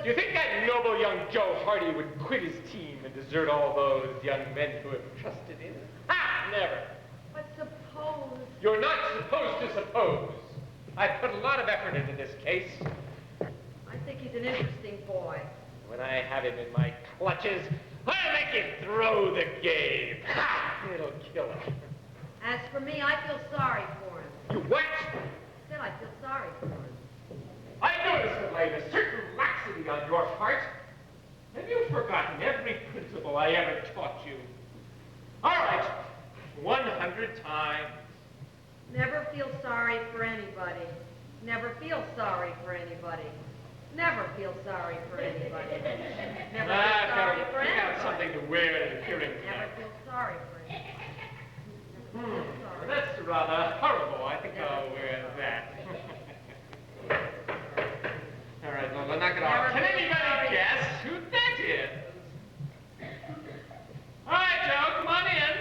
Speaker 8: Do you think that noble young Joe Hardy would quit his team and desert all those young men who have trusted in him? Ah, never.
Speaker 4: But suppose...
Speaker 8: You're not supposed to suppose. I've put a lot of effort into this case.
Speaker 6: I think he's an interesting boy.
Speaker 8: When I have him in my clutches, I'll make him throw the game. Ha! It'll kill him.
Speaker 6: As for me, I feel sorry for him.
Speaker 8: You what?
Speaker 6: I said I feel sorry for him.
Speaker 8: I noticed that I have a certain laxity on your part. Have you forgotten every principle I ever taught you? All right, 100 times.
Speaker 6: Never feel sorry for anybody. Never feel sorry for anybody. Never feel sorry for anybody. Never feel sorry for
Speaker 8: Pick out
Speaker 6: anybody.
Speaker 8: something to wear to the hearing
Speaker 6: Never
Speaker 8: tonight.
Speaker 6: feel sorry for anybody. Never feel sorry.
Speaker 8: That's rather horrible. I think I'll wear that. All right, Lola, knock it off.
Speaker 6: Never
Speaker 8: Can
Speaker 6: feel
Speaker 8: anybody
Speaker 6: sorry.
Speaker 8: guess who that is? All right, Joe, come on in.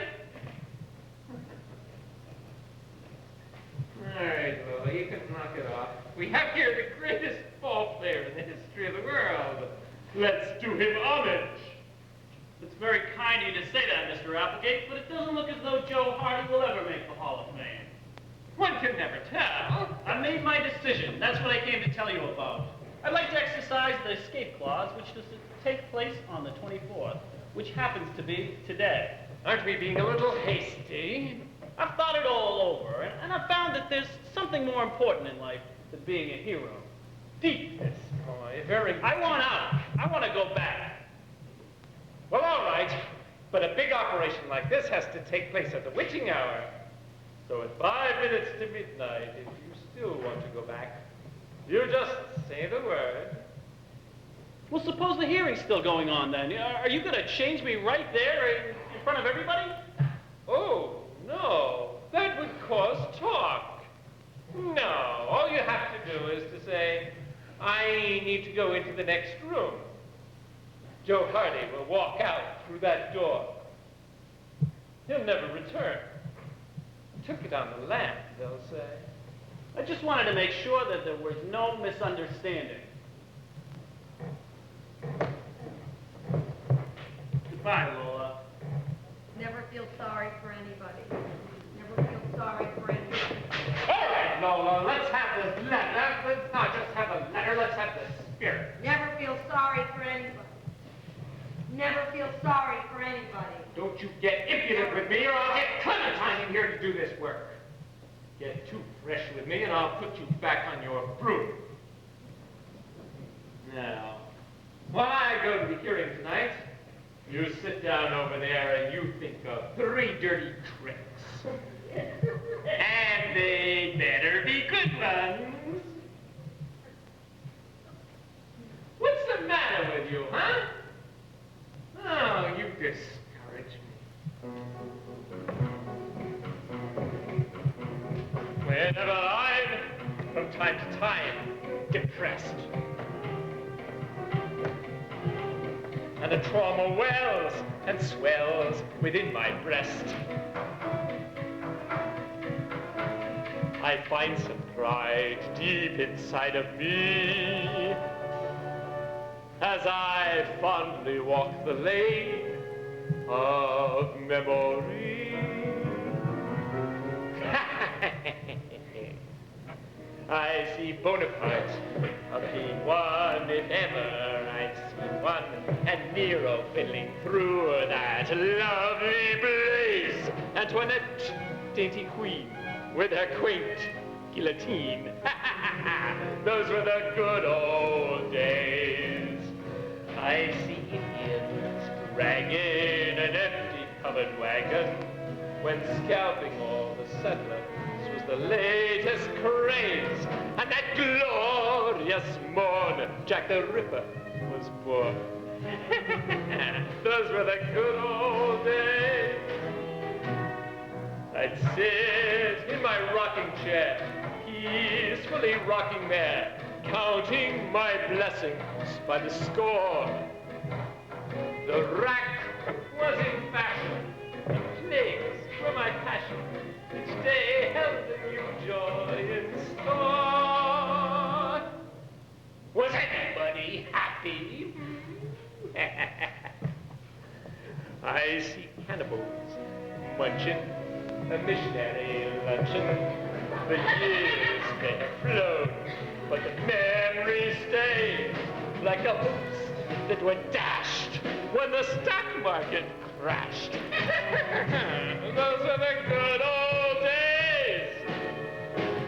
Speaker 8: All right, Lola, you can knock it off. We have here the greatest ball player in the history of the world. Let's do him homage.
Speaker 2: It's very kind of you to say that, Mr. Applegate, but it doesn't look as though Joe Hardy will ever make the Hall of Fame.
Speaker 8: One can never tell.
Speaker 2: I made my decision. That's what I came to tell you about. I'd like to exercise the escape clause, which does take place on the 24th, which happens to be today.
Speaker 8: Aren't we being a little hasty?
Speaker 2: I've thought it all over, and I've found that there's something more important in life than being a hero.
Speaker 8: Deepness, boy, very
Speaker 2: I want out. I want to go back.
Speaker 8: Well, all right, but a big operation like this has to take place at the witching hour. So at 5 minutes to midnight, if you still want to go back, you just say the word.
Speaker 2: Well, suppose the hearing's still going on then. Are you going to change me right there in front of everybody?
Speaker 8: Oh, no, that would cause talk. No, all you have to do is to say, I need to go into the next room. Joe Hardy will walk out through that door. He'll never return. Took it on the lamp, they'll say.
Speaker 2: I just wanted to make sure that there was no misunderstanding. Goodbye, Lola.
Speaker 6: Never feel sorry for anybody. Never feel sorry for anybody.
Speaker 8: All right, Lola, let's have this letter. Let's not just have a letter, let's have the spirit.
Speaker 6: Never feel sorry for anybody. Never feel sorry for anybody.
Speaker 8: Don't you get impudent with me or I'll get Clementine in here to do this work. Get too fresh with me and I'll put you back on your broom. Now, while I go to the hearing tonight, you sit down over there and you think of 3 dirty tricks. And they better be good ones. What's the matter with you, huh? Oh, you discourage me. Whenever I'm, from time to time, depressed, and the trauma wells and swells within my breast, I find some pride deep inside of me as I fondly walk the lane of memory. I see Bonaparte of being one if ever I see one, and Nero fiddling through that lovely blaze, Antoinette, dainty queen, with her quaint guillotine. Those were the good old days. I see Indians dragging an empty covered wagon when scalping all the settlers was the latest craze. And that glorious morn, Jack the Ripper was born. Those were the good old days. I'd sit in my rocking chair, peacefully rocking there, counting my blessings by the score. The rack was in fashion, the plagues were my passion. Each day held a new joy in store. Was anybody happy? I see cannibals munching a missionary luncheon. The years may have flown, but the memories stay like the hopes that were dashed when the stock market crashed. Those are the good old days.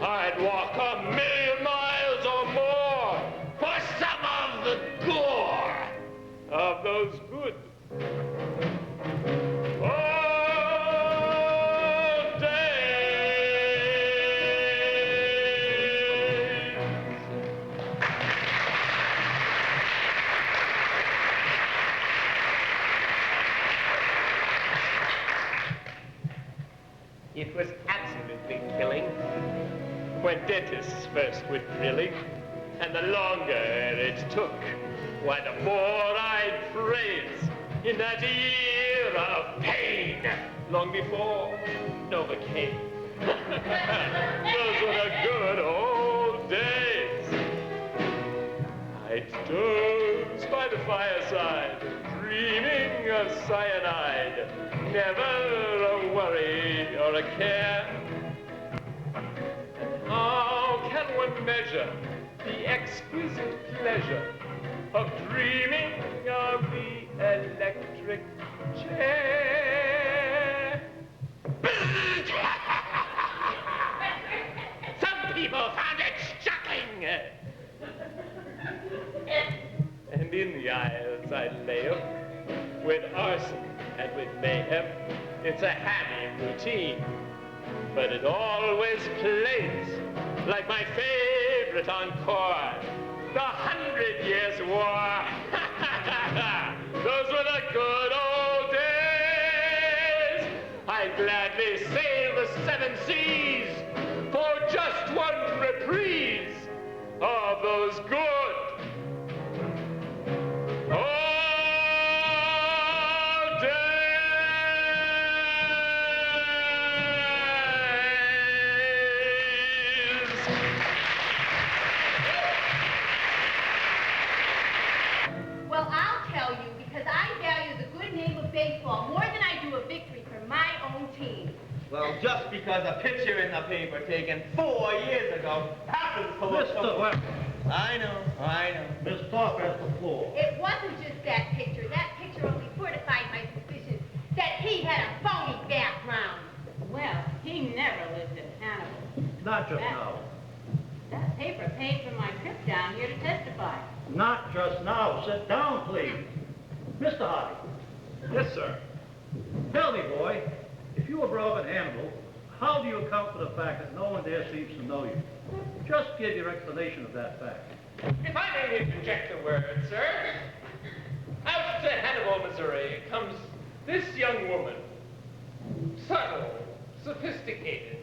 Speaker 8: I'd walk 1,000,000 miles or more for some of the gore of those good old days. It was absolutely killing when dentists first were drilling, and the longer it took, why the more I'd praise in that era of pain, long before Novocaine. Those were the good old days. I'd doze by the fireside, dreaming of cyanide, never a worry or a care. And how can one measure the exquisite pleasure of dreaming of the electric chair? Some people found it shocking. And in the aisles I lay up with arson and with mayhem. It's a hammy routine, but it always plays like my favorite encore, the 100 Years' War. Those were the good old days. I'd gladly sail the 7 seas for just one reprise of those good old days.
Speaker 5: Well, I'll tell you, because I value the good name of baseball more than I do a victory for my own team.
Speaker 7: Well, just because a picture in the paper taken 4 years ago happens to look
Speaker 9: Mr. Webb.
Speaker 7: I know.
Speaker 9: Miss Talk has the floor.
Speaker 5: It wasn't just that picture. That picture only fortified my suspicion that he had a phony background.
Speaker 6: Well, he never lived in Hannibal.
Speaker 9: Not just now.
Speaker 6: That paper paid for my trip down here to testify.
Speaker 9: Not just now. Sit down, please. Mr. Hardy.
Speaker 10: Yes, sir.
Speaker 9: Tell me, boy, if you were brought up in Hannibal, how do you account for the fact that no one there seems to know you? Just give your explanation of that fact.
Speaker 8: If I may interject a word, sir. Out to Hannibal, Missouri, comes this young woman. Subtle, sophisticated.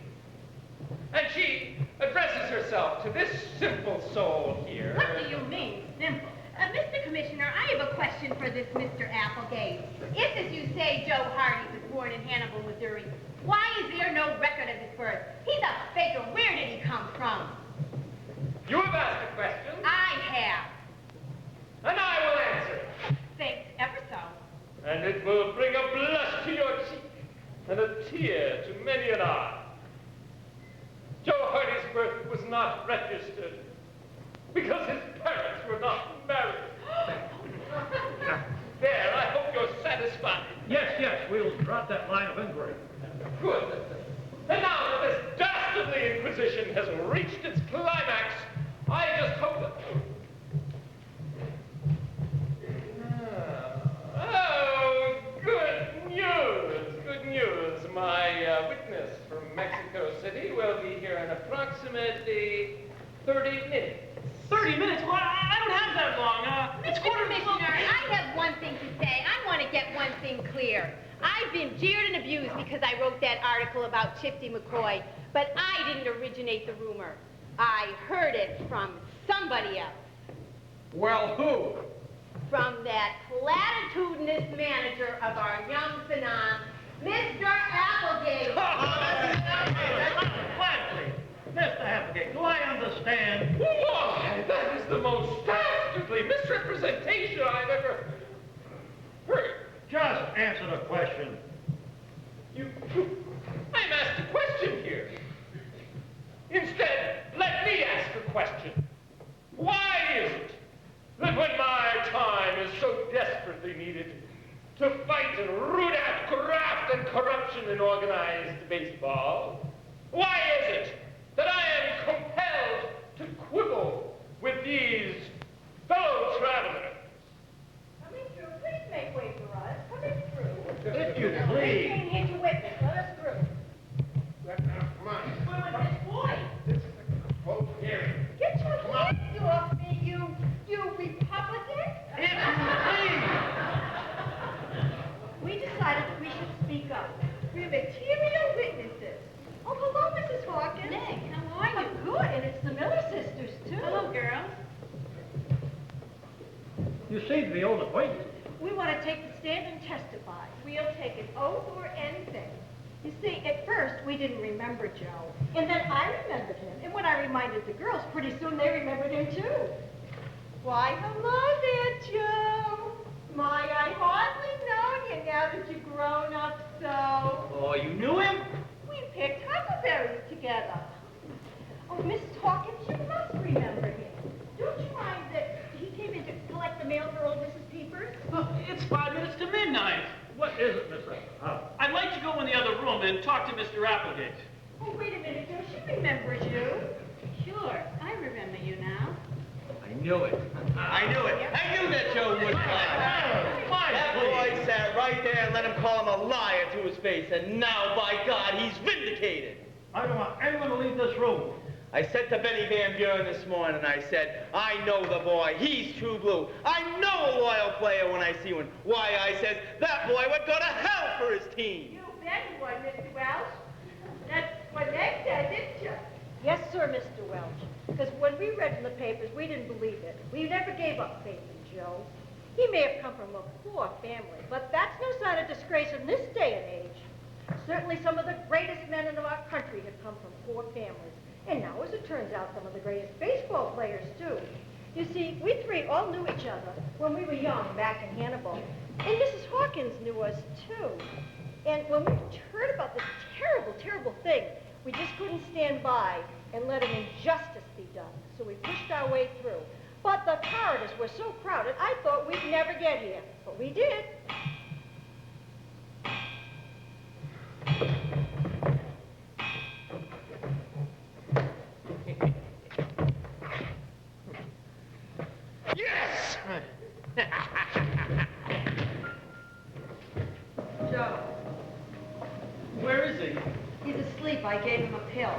Speaker 8: And she addresses herself to this simple soul here.
Speaker 6: What do you mean, simple?
Speaker 5: Mr. Commissioner, I have a question for this Mr. Applegate. If, as you say, Joe Hardy was born in Hannibal, Missouri, why is there no record of his birth? He's a faker. Where did
Speaker 6: crumb.
Speaker 8: You have asked a question,
Speaker 6: I have.
Speaker 8: and I will answer it.
Speaker 6: Thanks ever so.
Speaker 8: And it will bring a blush to your cheek and a tear to many an eye. Joe Hardy's birth was not registered because his parents were not married. There, I hope you're satisfied.
Speaker 10: Yes, we'll drop that line of inquiry.
Speaker 8: Good. And now that this dastardly inquisition has reached its climax, I just hope that... Oh, good news, good news. My witness from Mexico City will be here in approximately 30 minutes.
Speaker 2: 30 minutes? Well, I don't have that long. It's quarter to
Speaker 6: Commissioner, I have one thing to say. I want to get one thing clear. I've been jeered and abused because I wrote that article about Chifty McCoy, but I didn't originate the rumor. I heard it from somebody else.
Speaker 10: Well, who?
Speaker 6: From that platitudinous manager of our young Sanam, Mr. Applegate.
Speaker 10: Quietly. Mr. Applegate, do I understand?
Speaker 8: Why, that is the most dastardly misrepresentation I've ever heard.
Speaker 10: Just answer the question.
Speaker 8: I'm asked a question here. Instead, let me ask a question. Why is it that when my time is so desperately needed to fight and root out graft and corruption in organized baseball, why is it that I am compelled to quibble with these fellow travelers?
Speaker 6: Coming through, please make way for us. Coming through.
Speaker 10: If you
Speaker 6: We
Speaker 10: please.
Speaker 6: came here to witness. Let us through.
Speaker 3: Come on.
Speaker 6: We're with this boy.
Speaker 3: This is the close hearing.
Speaker 6: Get your hands off me, you Republican! We decided that we should speak up. We're material witnesses. Oh, hello, Mrs. Hawkins. Meg, how are you? I'm good, and it's the Miller sisters, too. Hello, girls.
Speaker 10: You seem to be old acquaintances.
Speaker 6: We want to take the stand and testify. We'll take an oath or anything. You see, at first, we didn't remember Joe. And then I remembered him. And when I reminded the girls, pretty soon they remembered him, too. Why, hello there, Joe. My, I hardly known you now that you've grown up so.
Speaker 10: Oh, you knew him?
Speaker 6: We picked huckleberries together. Oh, Mrs. Hawkins, you must remember him. Don't you mind that he came in to collect the mail for old Mrs. Peepers?
Speaker 2: It's 5 minutes to midnight.
Speaker 10: What is it, Mr.
Speaker 2: I'd like to go in the other room and talk to Mr. Applegate.
Speaker 6: Oh, wait a minute, Joe. She remembers you.
Speaker 13: Sure, I remember you now.
Speaker 7: I knew it. I knew it. I knew that Joe would come. That boy sat right there and let him call him a liar to his face, and now, by God, he's vindicated.
Speaker 10: I don't want anyone to leave this room.
Speaker 7: I said to Benny Van Buren this morning, I said, I know the boy. He's true blue. I know a loyal player when I see one. Why, I said, that boy would go to hell for his team.
Speaker 6: You bet he would, Mr. Welch. That's what Meg said, didn't you? Yes, sir, Mr. Welch. Because when we read in the papers, we didn't believe it. We never gave up faith in Joe. He may have come from a poor family, but that's no sign of disgrace in this day and age. Certainly some of the greatest men in our country have come from poor families. And now, as it turns out, some of the greatest baseball players, too. You see, we three all knew each other when we were young back in Hannibal. And Mrs. Hawkins knew us, too. And when we heard about this terrible, terrible thing, we just couldn't stand by and let an injustice be done. So we pushed our way through. But the corridors were so crowded, I thought we'd never get here. But we did.
Speaker 8: Yes!
Speaker 6: Joe,
Speaker 2: Where is he?
Speaker 6: he's asleep. I gave him a pill.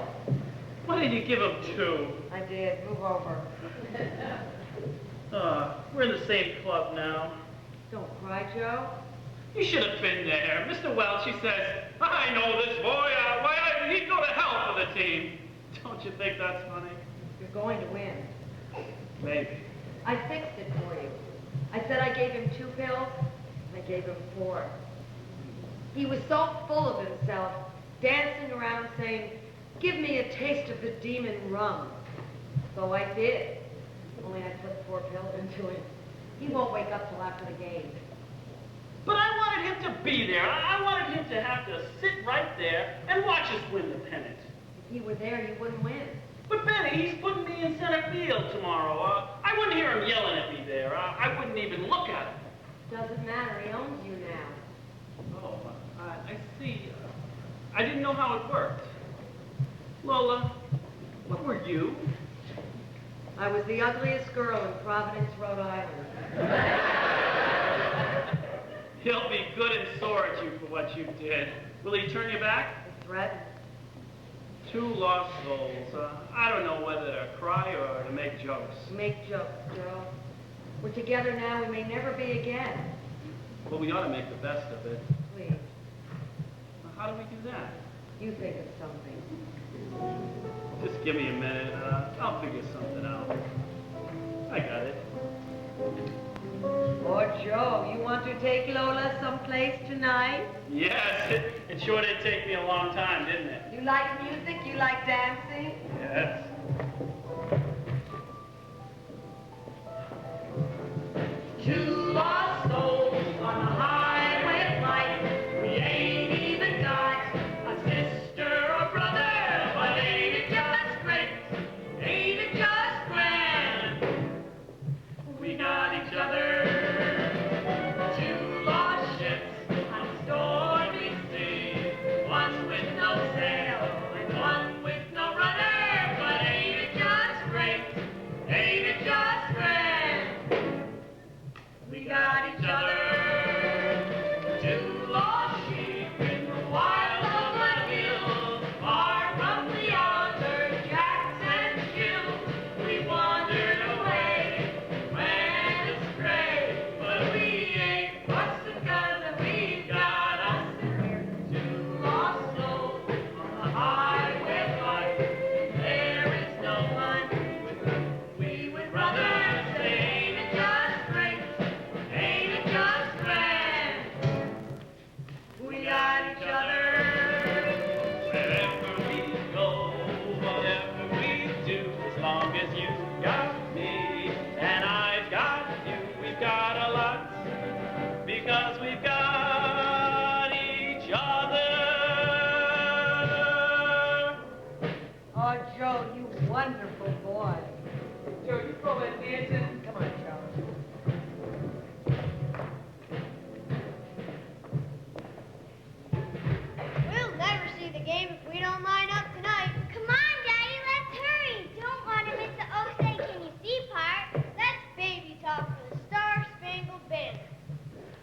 Speaker 2: What did you give him 2?
Speaker 6: I did. Move over.
Speaker 2: We're in the same club now.
Speaker 6: Don't cry, Joe.
Speaker 2: You should have been there. Mr. Welch, he says, I know this boy. He'd go to hell for the team. Don't you think that's funny?
Speaker 6: You're going to win.
Speaker 2: Maybe.
Speaker 6: I fixed it for you. I said I gave him 2 pills, and I gave him 4. He was so full of himself, dancing around saying, give me a taste of the demon rum. So I did. Only I put 4 pills into it. He won't wake up till after the game.
Speaker 2: But I wanted him to be there. I wanted him to have to sit right there and watch us win the pennant.
Speaker 6: If he were there, you wouldn't win.
Speaker 2: But Benny, he's putting me in center field tomorrow. I wouldn't hear him yelling at me there. I wouldn't even look at him.
Speaker 6: Doesn't matter. He owns you now.
Speaker 2: Oh, I see. I didn't know how it worked. Lola, what were you?
Speaker 6: I was the ugliest girl in Providence, Rhode Island.
Speaker 2: He'll be good and sore at you for what you did. Will he turn you back?
Speaker 6: A threat?
Speaker 2: 2 lost souls. I don't know whether to cry or to make jokes.
Speaker 6: Make jokes, Joe. We're together now. We may never be again.
Speaker 2: Well, we ought to make the best of it.
Speaker 6: Please.
Speaker 2: How do we do that?
Speaker 6: You think of something.
Speaker 2: Just give me a minute. I'll figure something out. I got it.
Speaker 6: Oh, Joe, you want to take Lola someplace tonight?
Speaker 2: Yes, it sure did take me a long time, didn't it?
Speaker 6: You like music? You like dancing?
Speaker 2: Yes.
Speaker 6: Two lost souls on the highway of life. We ain't even got a sister or brother, but ain't it just great? Ain't it just grand? We got each other. Two lost ships on a stormy sea. One with no sail and one with no rudder, but ain't it just great? Ain't it just grand? We got each other. Two lost sheep in the wild of the hills, far from the other jacks and jills. We wandered away, went astray, but we ain't fussing 'cause we got us here. Two lost souls on the highway of life. There is no one with whom we would rather say, ain't it just great? Ain't it just grand? We got each other.
Speaker 2: Wherever we go, whatever we do, as long as you got me and I've got you, we've got a lot because we've got each other.
Speaker 6: Oh, Joe, you wonderful boy.
Speaker 10: Joe, you call that dancing?
Speaker 6: Come on, Joe.
Speaker 4: We'll never see the game if we don't line up tonight. Come on, Daddy, let's hurry. Don't want to miss the "Oh Say Can You See" part. That's baby talk for the Star-Spangled Banner.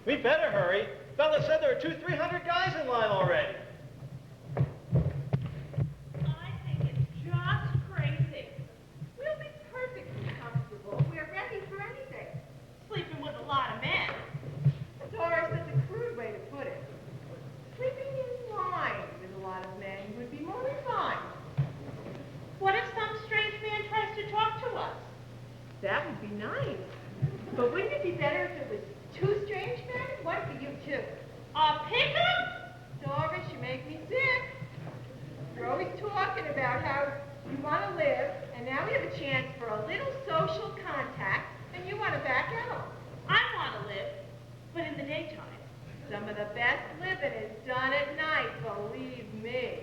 Speaker 10: We better hurry. Fella said there are 200-300 guys in line already.
Speaker 5: I think it's just crazy. We'll be perfectly comfortable. We're ready for anything. Sleeping with a lot of men. Doris, that's a crude way to put it. Sleeping in line with a lot of men would be more refined.
Speaker 13: What if some strange man tries to talk to us?
Speaker 5: That would be nice. But wouldn't it be better if it was 2 strange men? One for you, too.
Speaker 13: Pick 'em?
Speaker 5: Doris, you make me sick. You're always talking about how you want to live, and now we have a chance for a little social contact, and you want to back out.
Speaker 13: I want to live, but in the daytime.
Speaker 5: Some of the best living is done at night, believe me.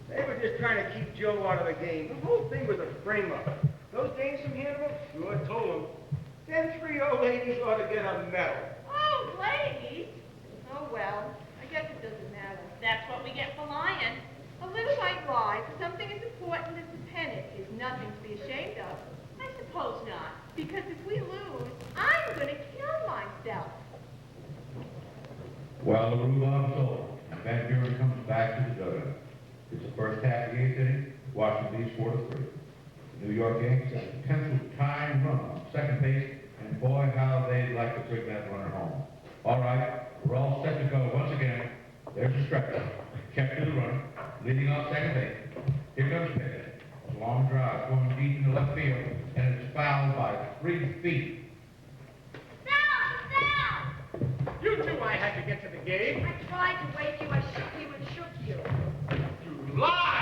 Speaker 9: They were just trying to keep Joe out of the game. The whole thing was a frame-up. Those dames from Hannibal? Sure told them. Them 3 old ladies ought to get a medal.
Speaker 5: Oh, ladies! Oh, well, I guess it doesn't matter.
Speaker 13: That's what we get for lying.
Speaker 5: A little white lie for something as important as the pennant is nothing to be ashamed of.
Speaker 13: I suppose not.
Speaker 5: Because if we lose, I'm going to kill myself.
Speaker 14: Well, the rhubarb sold, and Van Buren comes back to the dugout. It's the first half of the 8th inning. Washington leads 4-3. The New York Yankees have a potential tying run on second base, and boy, how they'd like to bring that runner home. All right, we're all set to go once again. There's the stretcher. Kept to the runner, leading off second base. Here comes pitch. A long drive going deep into left field, and it's fouled by 3 feet.
Speaker 10: You knew I had to get to the game.
Speaker 6: I tried to wake you. I shook you and shook you.
Speaker 10: You lie!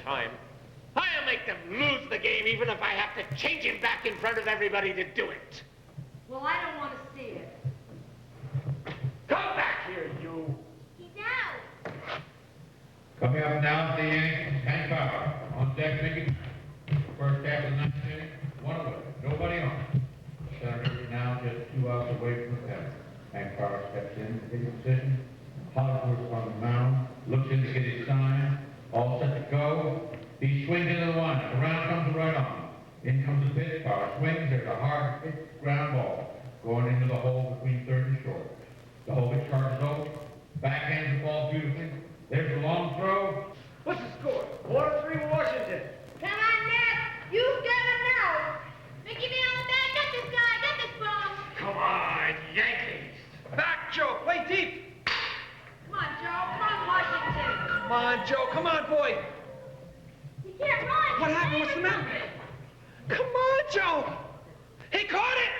Speaker 8: time. I'll make them lose the game even if I have to change him back in front of everybody to do it.
Speaker 6: Well, I don't want to see it.
Speaker 8: Come back here, you.
Speaker 4: He's out.
Speaker 14: Coming up now, the Yankees, Hank Bauer. On deck, making first half of the ninth inning, one away, nobody on. The Senators are now just 2 outs away from the pen. Hank Bauer steps in to take a position. Hollingsworth on the mound, looks in to get his sign, all set to go. He swings into the one, the round comes right on. In comes the pitch, Bauer swings, there's a hard hit ground ball going into the hole between third and short. The whole pitch charges over, backhands the ball beautifully. There's a long throw.
Speaker 10: What's the score? 4-3 Washington.
Speaker 4: Come on, Ned. You've got him now. Mickey Mantle back. Get this guy. Get this bum.
Speaker 8: Come on, Yankees.
Speaker 10: Back, Joe. Play deep.
Speaker 6: Come on, Joe. Come on, Washington.
Speaker 10: Come on, Joe. Come on, boy.
Speaker 4: He can't run.
Speaker 10: What happened? What's the matter? Come on, Joe. He caught it.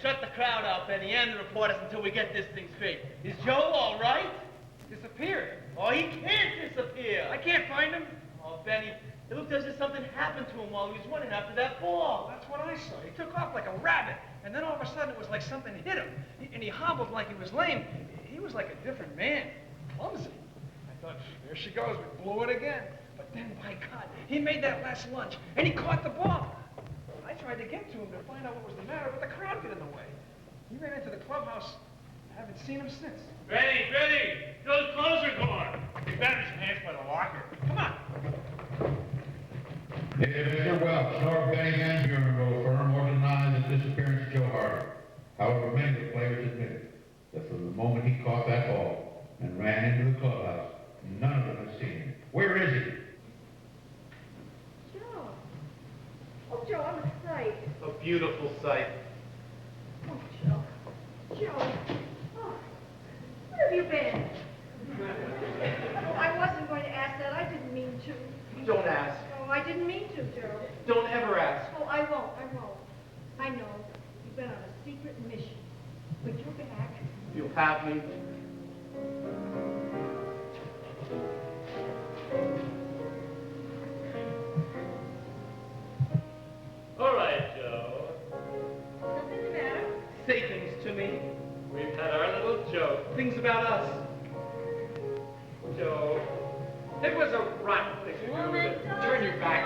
Speaker 7: Shut the crowd out, Benny, and the reporters until we get this thing straight. Is Joe all right?
Speaker 10: Disappeared.
Speaker 7: Oh, he can't disappear.
Speaker 10: I can't find him.
Speaker 7: Oh, Benny, it looked as if something happened to him while he was running after that ball.
Speaker 10: That's what I saw. He took off like a rabbit, and then all of a sudden it was like something hit him, and he hobbled like he was lame. He was like a different man, clumsy. I thought, there she goes, we blew it again. But then, by God, he made that last lunge, and he caught the ball. I tried to get to him to find out what was the matter, but the crowd got in the way. He ran into the clubhouse. I haven't seen him since.
Speaker 11: Benny, those clothes are gone. He found his pants by the locker.
Speaker 10: Come on.
Speaker 14: Neither Mr. Welch nor Benny Van Buren will affirm or deny the disappearance of Joe Hardy. However, many of the players admitted that from the moment he caught that ball and ran into the clubhouse, none of them has seen him. Where is he?
Speaker 5: Joe. Oh, Joe, I'm a sight.
Speaker 7: A beautiful sight.
Speaker 5: Oh, Joe. Joe. Oh, where have you been? Oh, I wasn't going to ask that. I didn't mean to.
Speaker 7: Don't ask.
Speaker 5: Oh, I didn't mean to, Joe.
Speaker 7: Don't ever ask.
Speaker 5: Oh, I won't. I know. You've been on a secret mission. But you're back.
Speaker 7: You'll have me.
Speaker 2: All right, Joe.
Speaker 5: Something the matter?
Speaker 7: Say things to me.
Speaker 2: We've had our little joke.
Speaker 7: Things about us.
Speaker 8: Joe, it was a rotten thing to do to turn your back